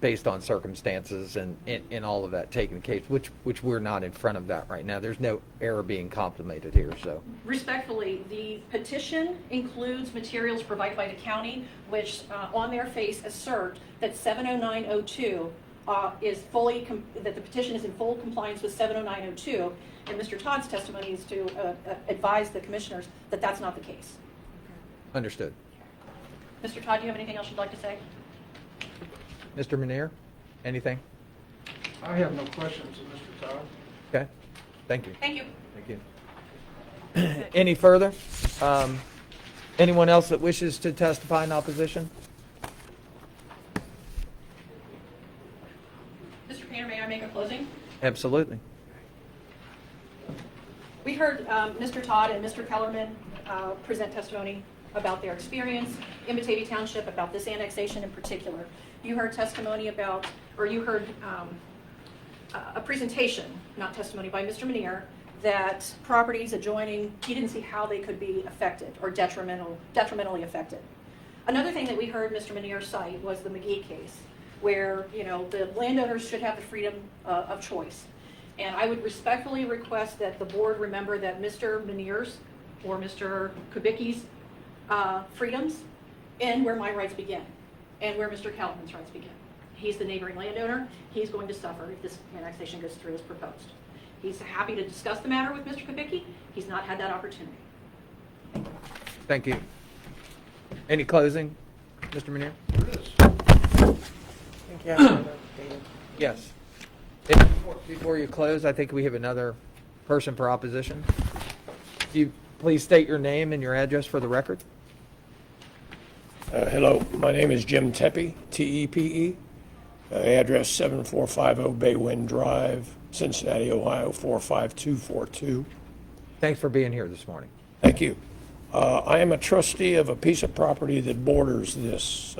based on circumstances and in all of that taking case, which we're not in front of that right now. There's no error being contemplated here, so. Respectfully, the petition includes materials provided by the county, which on their face assert that 70902 that the petition is in full compliance with 70902, and Mr. Todd's testimony is to advise the commissioners that that's not the case. Understood. Mr. Todd, do you have anything else you'd like to say? Mr. Menier, anything? I have no questions of Mr. Todd. Okay, thank you. Thank you. Thank you. Any further? Anyone else that wishes to testify in opposition? Mr. Painter, may I make a closing? Absolutely. We heard Mr. Todd and Mr. Kellerman present testimony about their experience in Batavia Township, about this annexation in particular. You heard testimony about, or you heard a presentation, not testimony, by Mr. Menier, that properties adjoining, he didn't see how they could be affected or detrimentally affected. Another thing that we heard Mr. Menier cite was the McGee case, where the landowners should have the freedom of choice. And I would respectfully request that the board remember that Mr. Menier's or Mr. Kubicki's freedoms end where my rights begin and where Mr. Kellerman's rights begin. He's the neighboring landowner. He's going to suffer if this annexation goes through as proposed. He's happy to discuss the matter with Mr. Kubicki. He's not had that opportunity. Thank you. Any closing, Mr. Menier? Yes. Before you close, I think we have another person for opposition. Could you please state your name and your address for the record? Hello, my name is Jim Tepe, T-E-P-E. Address 7450 Baywind Drive, Cincinnati, Ohio, 45242. Thanks for being here this morning. Thank you. I am a trustee of a piece of property that borders this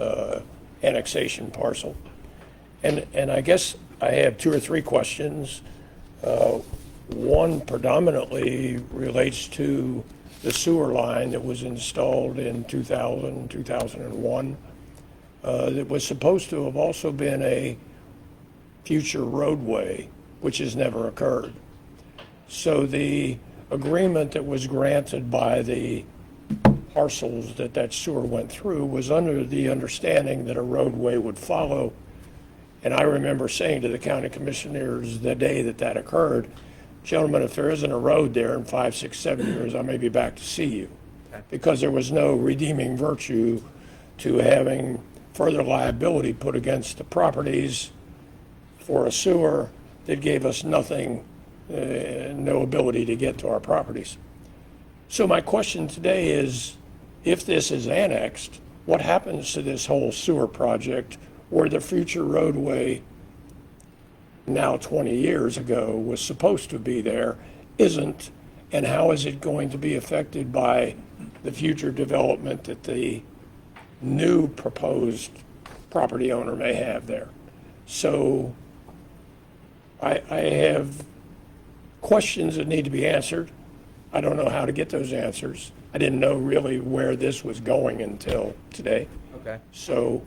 annexation parcel. And I guess I have two or three questions. One predominantly relates to the sewer line that was installed in 2000, 2001. That was supposed to have also been a future roadway, which has never occurred. So the agreement that was granted by the parcels that sewer went through was under the understanding that a roadway would follow. And I remember saying to the county commissioners the day that occurred gentlemen, if there isn't a road there in 5, 6, 7 years, I may be back to see you. Because there was no redeeming virtue to having further liability put against the properties for a sewer that gave us nothing, no ability to get to our properties. So my question today is, if this is annexed, what happens to this whole sewer project where the future roadway, now 20 years ago, was supposed to be there, isn't, and how is it going to be affected by the future development that the new proposed property owner may have there? So I have questions that need to be answered. I don't know how to get those answers. I didn't know really where this was going until today. Okay. So,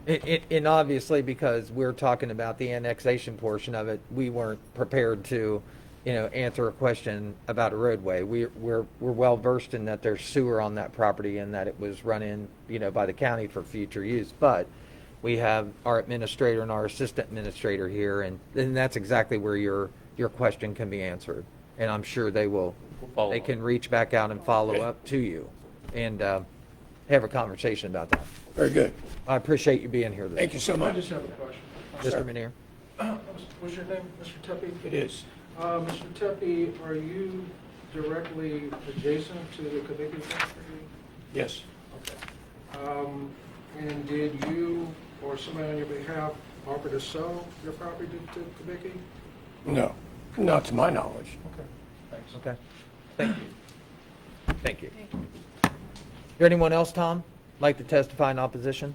And obviously, because we're talking about the annexation portion of it, we weren't prepared to, answer a question about a roadway. We're well versed in that there's sewer on that property and that it was run in, by the county for future use. But we have our administrator and our assistant administrator here, and that's exactly where your question can be answered. And I'm sure they can reach back out and follow up to you and have a conversation about that. very good. I appreciate you being here. Thank you so I much. just have a question. Mr. Manier. What's your name, Mr. Tuppy? It is. Mr. Tuppy, are you directly adjacent to the Kubicki property? Yes. And did you or somebody on your behalf offer to sell your property to Kubicki? No, not to my knowledge. Okay, thanks. Okay. Thank you. Thank you. Is there anyone else, Tom, like to testify in opposition?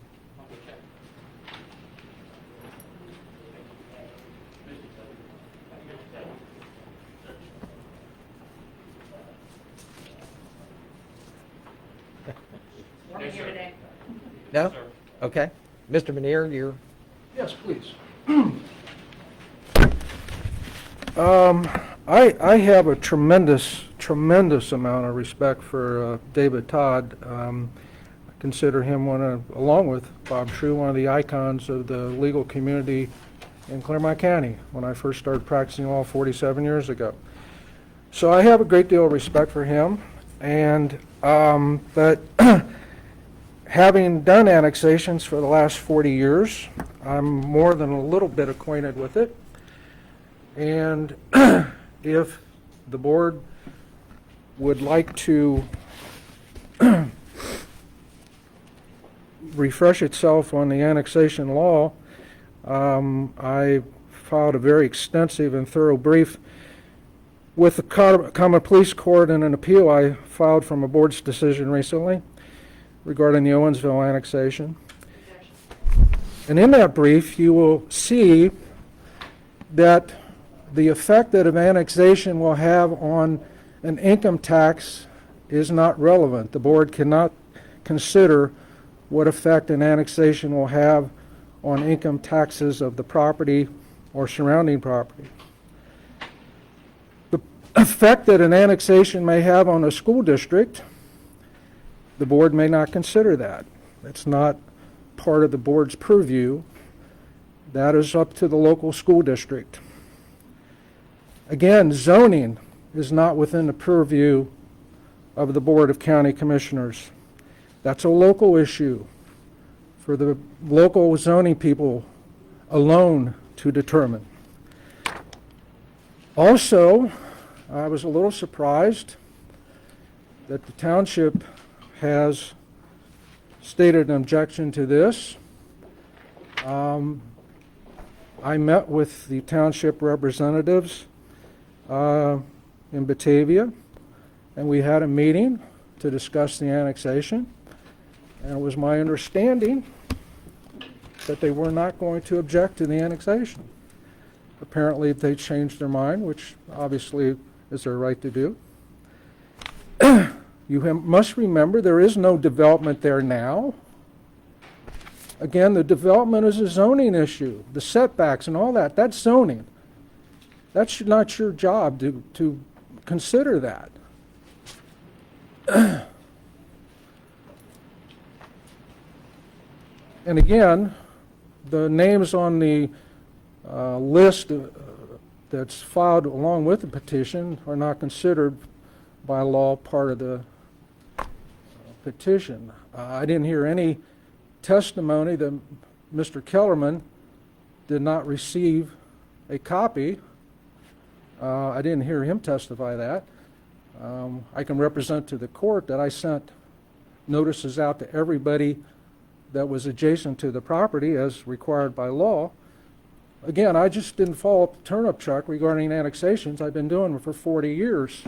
We're here today. No? Okay. Mr. Manier, you're... Yes, please. I have a tremendous amount of respect for David Todd. I consider him along with Bob True, one of the icons of the legal community in Clermont County when I first started practicing law 47 years ago. So I have a great deal of respect for him, and but having done annexations for the last 40 years, I'm more than a little bit acquainted with it. And if the board would like to refresh itself on the annexation law, I filed a very extensive and thorough brief with the Common Police Court and an appeal I filed from a board's decision recently regarding the Owensville annexation. And in that brief, you will see that the effect that an annexation will have on an income tax is not relevant. The board cannot consider what effect an annexation will have on income taxes of the property or surrounding property. The effect that an annexation may have on a school district, the board may not consider that. It's not part of the board's purview. That is up to the local school district. Again, zoning is not within the purview of the Board of County Commissioners. That's a local issue for the local zoning people alone to determine. Also, I was a little surprised that the township has stated an objection to this. I met with the township representatives in Batavia, and we had a meeting to discuss the annexation, and it was my understanding that they were not going to object to the annexation. Apparently they changed their mind, which obviously is their right to do. You must remember there is no development there now. Again, the development is a zoning issue. The setbacks and all that, that's zoning. That's not your job to consider that. And again, the names on the list that's filed along with the petition are not considered by law part of the petition. I didn't hear any testimony that Mr. Kellerman did not receive a copy. I didn't hear him testify that. I can represent to the court that I sent notices out to everybody that was adjacent to the property as required by law. Again, I just didn't follow up the turnip truck regarding annexations. I've been doing it for 40 years.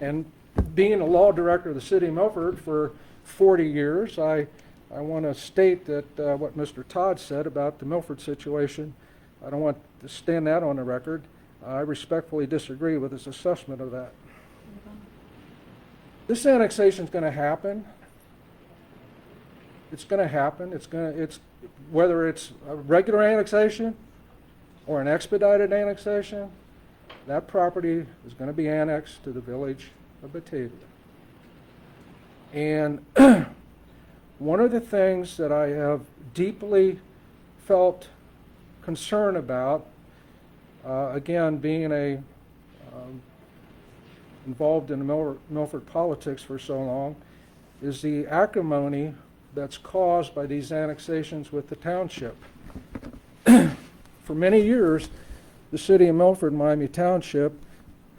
And being a law director of the city of Milford for 40 years, I want to state that what Mr. Todd said about the Milford situation, I don't want to stand that on the record. I respectfully disagree with his assessment of that. This annexation is going to happen. It's going to happen. It's whether it's a regular annexation or an expedited annexation, that property is going to be annexed to the village of Batavia. And one of the things that I have deeply felt concern about, again, being involved in Milford politics for so long, is the acrimony that's caused by these annexations with the township. For many years, the city of Milford, Miami Township,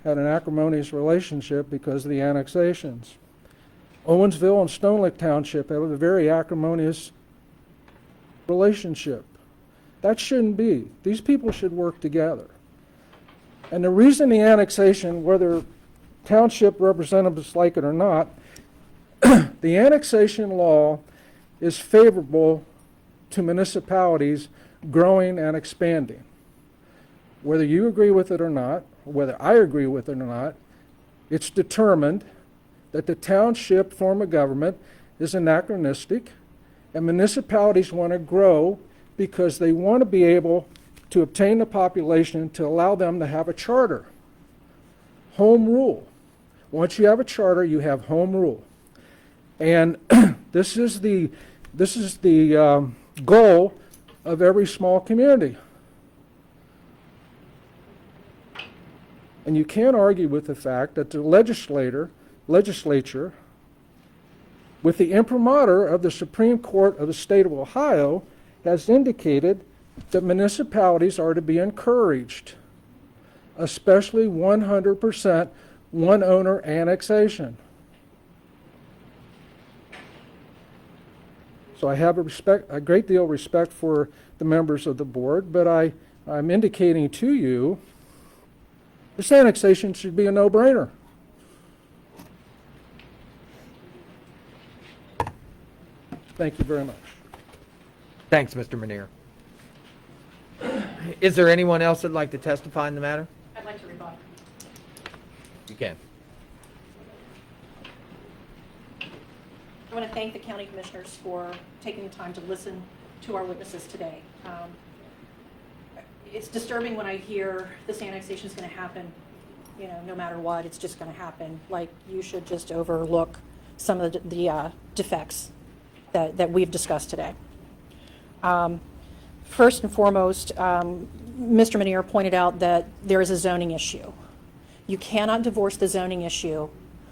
had an acrimonious relationship because of the annexations. Owensville and Stone Lake Township have a very acrimonious relationship. That shouldn't be. These people should work together. And the reason the annexation, whether township representatives like it or not, the annexation law is favorable to municipalities growing and expanding. Whether you agree with it or not, or whether I agree with it or not, it's determined that the township form of government is anachronistic, and municipalities want to grow because they want to be able to obtain the population to allow them to have a charter. Home rule. Once you have a charter, you have home rule. And this is the goal of every small community. And you can't argue with the fact that the legislature, with the imprimatur of the Supreme Court of the state of Ohio, has indicated that municipalities are to be encouraged, especially 100% one-owner annexation. So I have a great deal of respect for the members of the board, but I'm indicating to you this annexation should be a no-brainer. Thank you very much. Thanks, Mr. Manier. Is there anyone else that'd like to testify in the matter? I'd like to rebut. You can. I want to thank the county commissioners for taking the time to listen to our witnesses today. It's disturbing when I hear this annexation is going to happen, no matter what, it's just going to happen. Like, you should just overlook some of the defects that we've discussed today. First and foremost, Mr. Manier pointed out that there is a zoning issue. You cannot divorce the zoning issue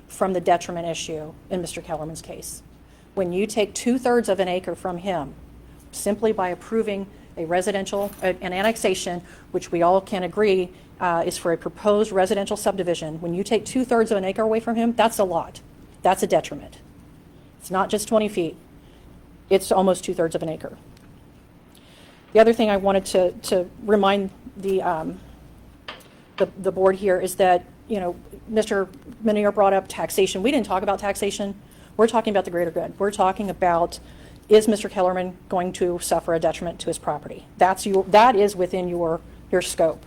from the detriment issue in Mr. Kellerman's case. When you take 2/3 of an acre from him, simply by approving a residential, an annexation, which we all can agree is for a proposed residential subdivision, when you take 2/3 of an acre away from him, that's a lot. That's a detriment. It's not just 20 feet. It's almost 2/3 of an acre. The other thing I wanted to remind the board here is that, Mr. Manier brought up taxation. We didn't talk about taxation. We're talking about the greater good. We're talking about, is Mr. Kellerman going to suffer a detriment to his property? That is within your scope.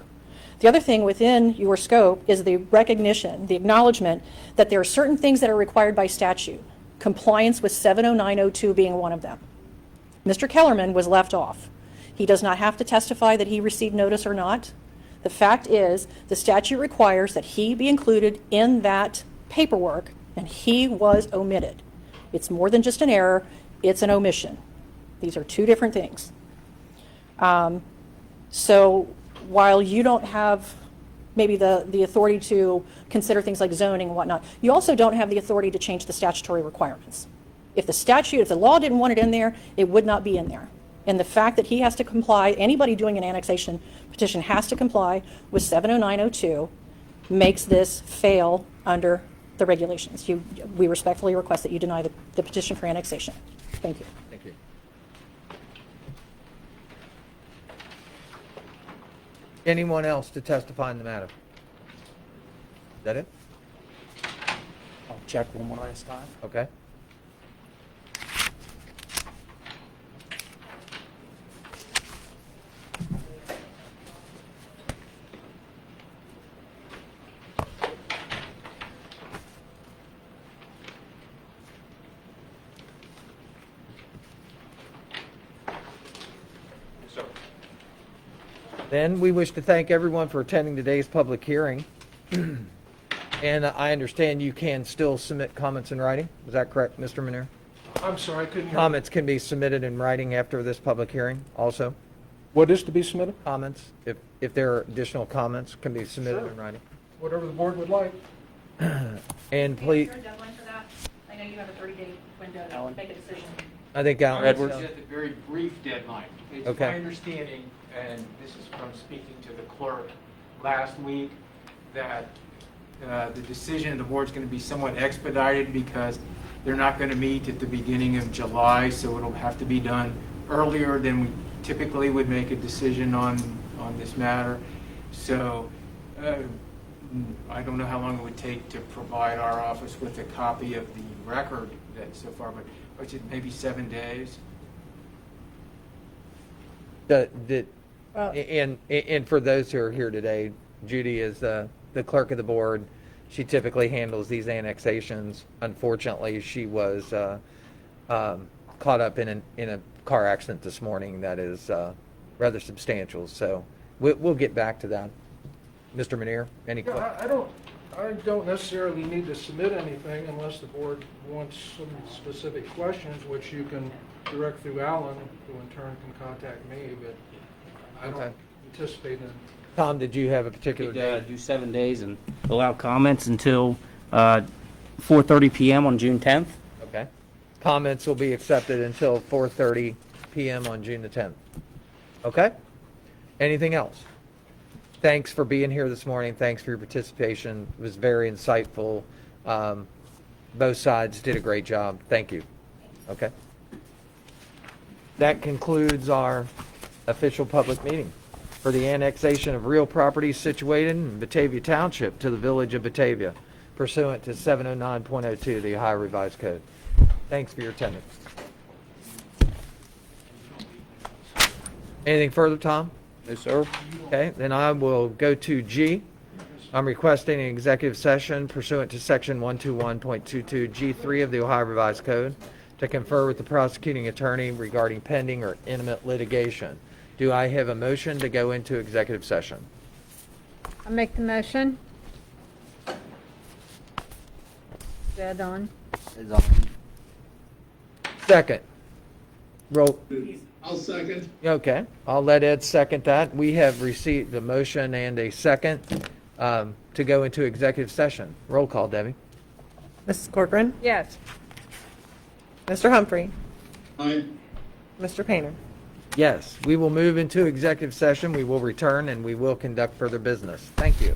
The other thing within your scope is the recognition, the acknowledgement that there are certain things that are required by statute, compliance with 70902 being one of them. Mr. Kellerman was left off. He does not have to testify that he received notice or not. The fact is, the statute requires that he be included in that paperwork, and he was omitted. It's more than just an error, it's an omission. These are two different things. So while you don't have maybe the authority to consider things like zoning and whatnot, you also don't have the authority to change the statutory requirements. If the law didn't want it in there, it would not be in there. And the fact that he has to comply, anybody doing an annexation petition has to comply with 70902 makes this fail under the regulations. We respectfully request that you deny the petition for annexation. Thank you. Thank you. Anyone else to testify in the matter? Is that it? I'll check one more last time. Okay. Then we wish to thank everyone for attending today's public hearing. And I understand you can still submit comments in writing. Is that correct, Mr. Munir? I'm sorry, I couldn't hear. Comments can be submitted in writing after this public hearing also. What is to be submitted? Comments, if there are additional comments, can be submitted Sure. in writing. Whatever the board would like. And please, Is there a deadline for that? I know you have a 30-day window to make a decision. I think Alan It's Edwards. just a very brief deadline. It's Okay. my understanding, and this is from speaking to the clerk last week, that the decision of the board is going to be somewhat expedited because they're not going to meet at the beginning of July, so it'll have to be done earlier than we typically would make a decision on this matter. So I don't know how long it would take to provide our office with a copy of the record that so far, but maybe 7 days. And for those who are here today, Judy is the clerk of the board. She typically handles these annexations. Unfortunately, she was caught up in a car accident this morning that is rather substantial. So we'll get back to that. Mr. Munir, any questions? I don't necessarily need to submit anything unless the board wants some specific questions, which you can direct through Alan, who in turn can contact me, but I don't anticipate in. Tom, did you have a particular Could, date? do 7 days and allow comments until 4:30 p.m. on June 10th. Okay. Comments will be accepted until 4:30 p.m. on June the 10th. Okay? Anything else? Thanks for being here this morning. Thanks for your participation. It was very insightful. Both sides did a great job. Thank you. Okay? That concludes our official public meeting for the annexation of real property situated in Batavia Township to the Village of Batavia pursuant to 709.02 of the Ohio Revised Code. Thanks for your attendance. Anything further, Tom? No, sir. Okay, then I will go to G. I'm requesting an executive session pursuant to Section 121.22 G3 of the Ohio Revised Code to confer with the prosecuting attorney regarding pending or imminent litigation. Do I have a motion to go into executive session? I'll make the motion. Dead on. Second. Roll. I'll second. Okay, I'll let Ed second that. We have received a motion and a second to go into executive session. Roll call, Debbie. Mrs. Corcoran? Yes. Mr. Humphrey? Aye. Mr. Painter? Yes, we will move into executive session. We will return and we will conduct further business. Thank you.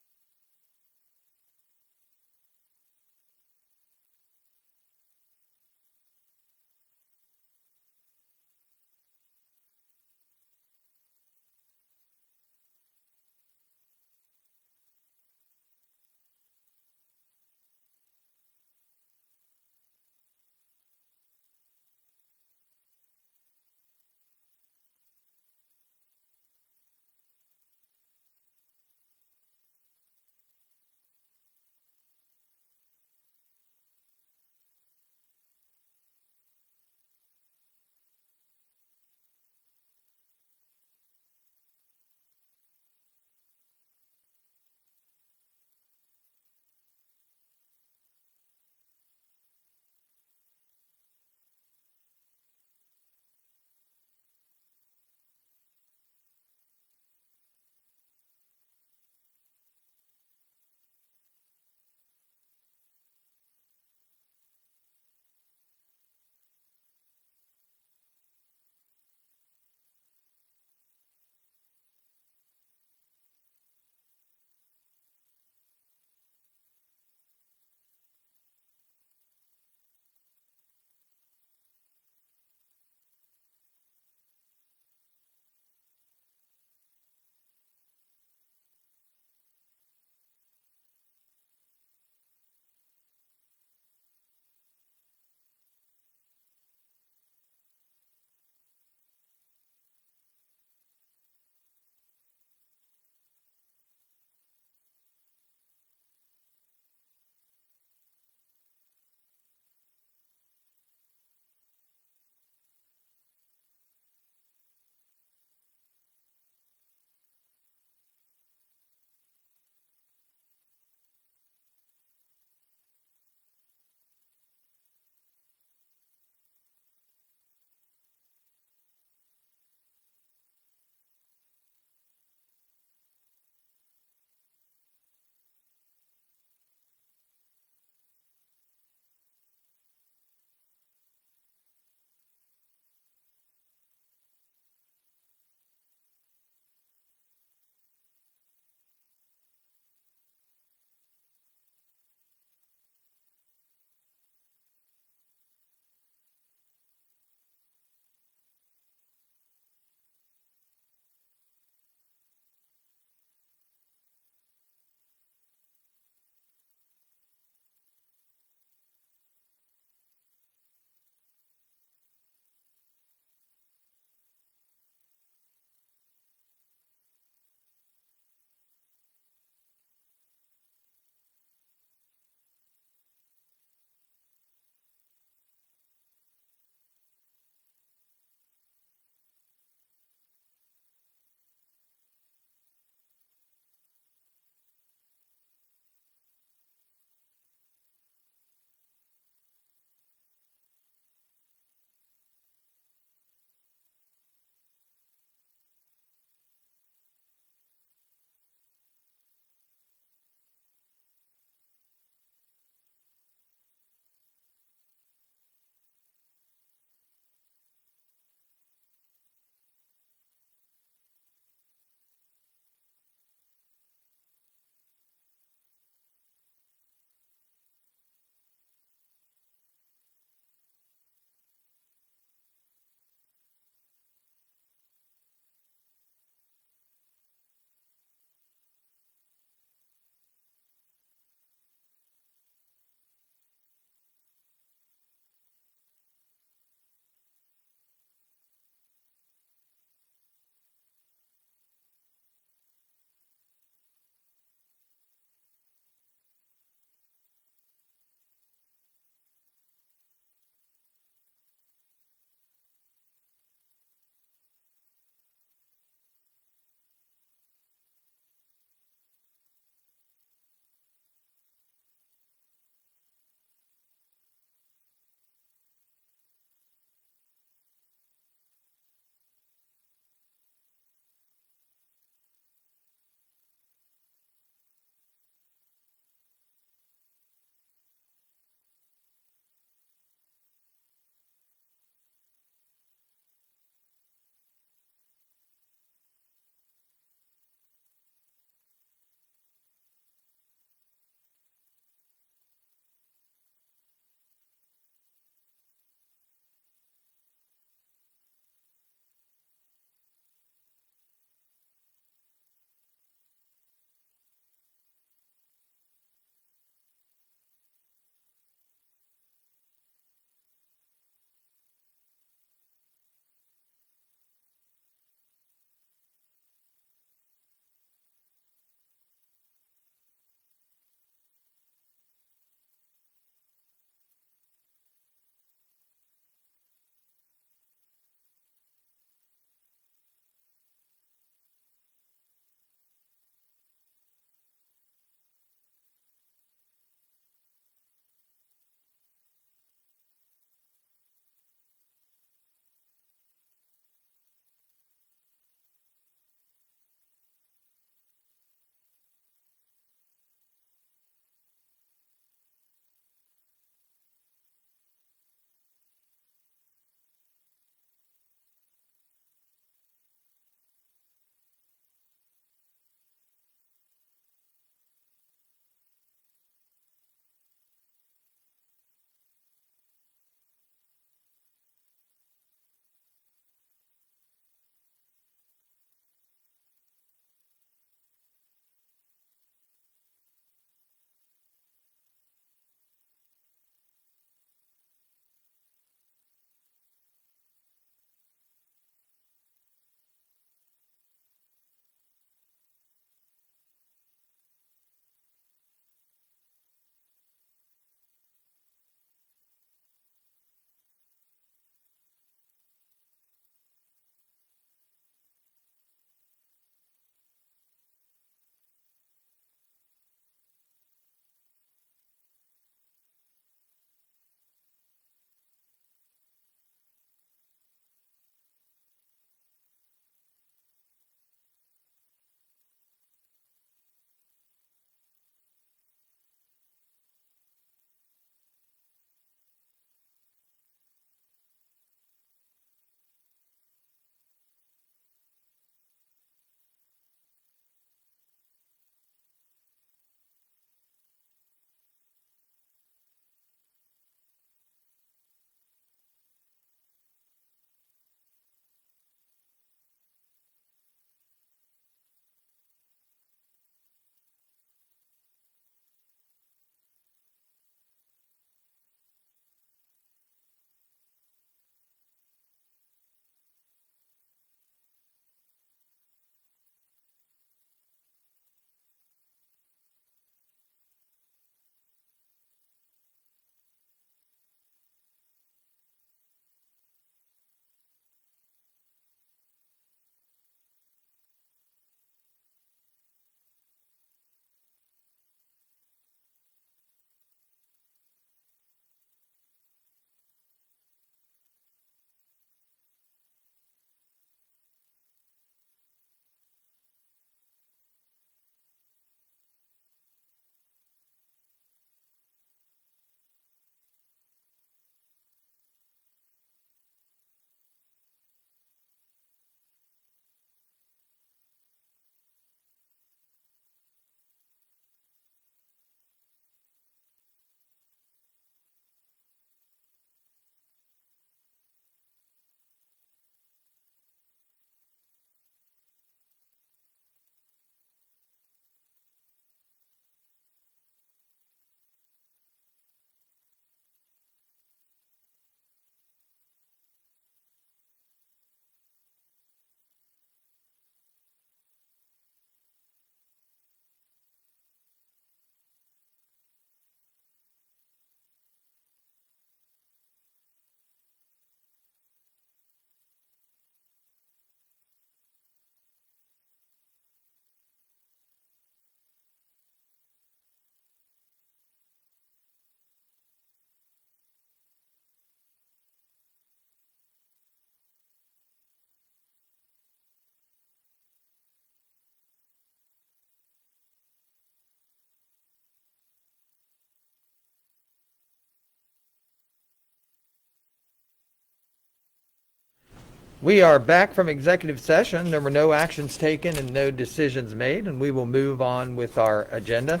We are back from executive session. There were no actions taken and no decisions made, and we will move on with our agenda.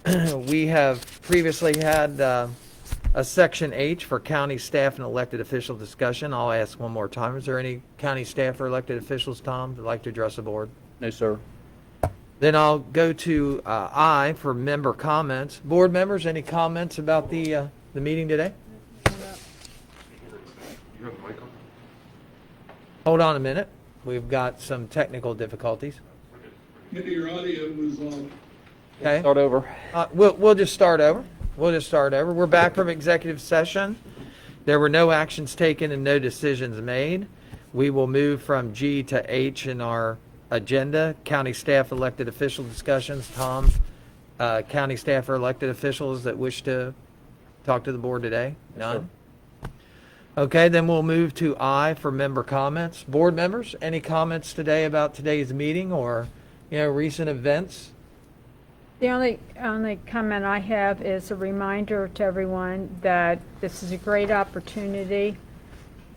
We have previously had a Section H for county staff and elected official discussion. I'll ask one more time. Is there any county staff or elected officials, Tom, that'd like to address the board? No, sir. Then I'll go to I for member comments. Board members, any comments about the meeting today? Hold on a minute. We've got some technical difficulties. Your audio was off. Okay. Start over. We'll just start over. We're back from executive session. There were no actions taken and no decisions made. We will move from G to H in our agenda. County staff elected official discussions. Tom, county staff or elected officials that wish to talk to the board today? None? Okay, then we'll move to I for member comments. Board members, any comments today about today's meeting or, recent events? The only comment I have is a reminder to everyone that this is a great opportunity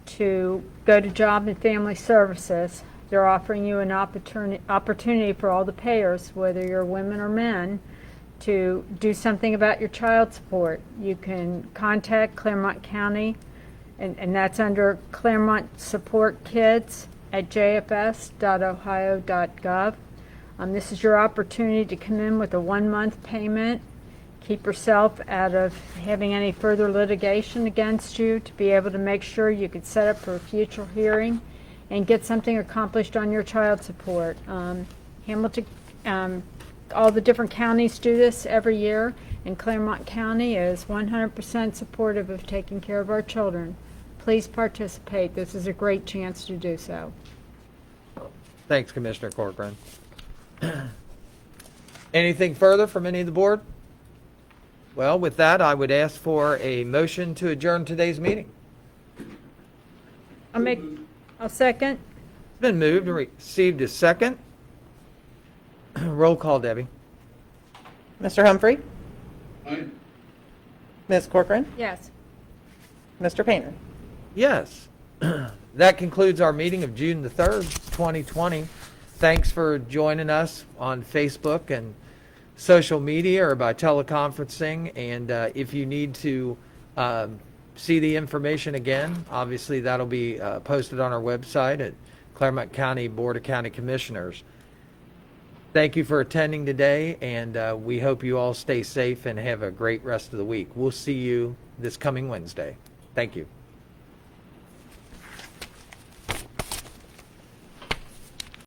to go to Job and Family Services. They're offering you an opportunity for all the payers, whether you're women or men, to do something about your child support. You can contact Clermont County, and that's under Clermont Support Kids at jfs.ohio.gov. This is your opportunity to come in with a 1-month payment, keep yourself out of having any further litigation against you, to be able to make sure you could set up for a future hearing and get something accomplished on your child support. Hamilton, all the different counties do this every year, and Clermont County is 100% supportive of taking care of our children. Please participate. This is a great chance to do so. Thanks, Commissioner Corcoran. Anything further from any of the board? Well, with that, I would ask for a motion to adjourn today's meeting. I'll second. It's been moved and received a second. Roll call, Debbie. Mr. Humphrey? Aye. Ms. Corcoran? Yes. Mr. Painter? Yes. That concludes our meeting of June the 3rd, 2020. Thanks for joining us on Facebook and social media or by teleconferencing. And if you need to see the information again, obviously that'll be posted on our website at Clermont County Board of County Commissioners. Thank you for attending today, and we hope you all stay safe and have a great rest of the week. We'll see you this coming Wednesday. Thank you.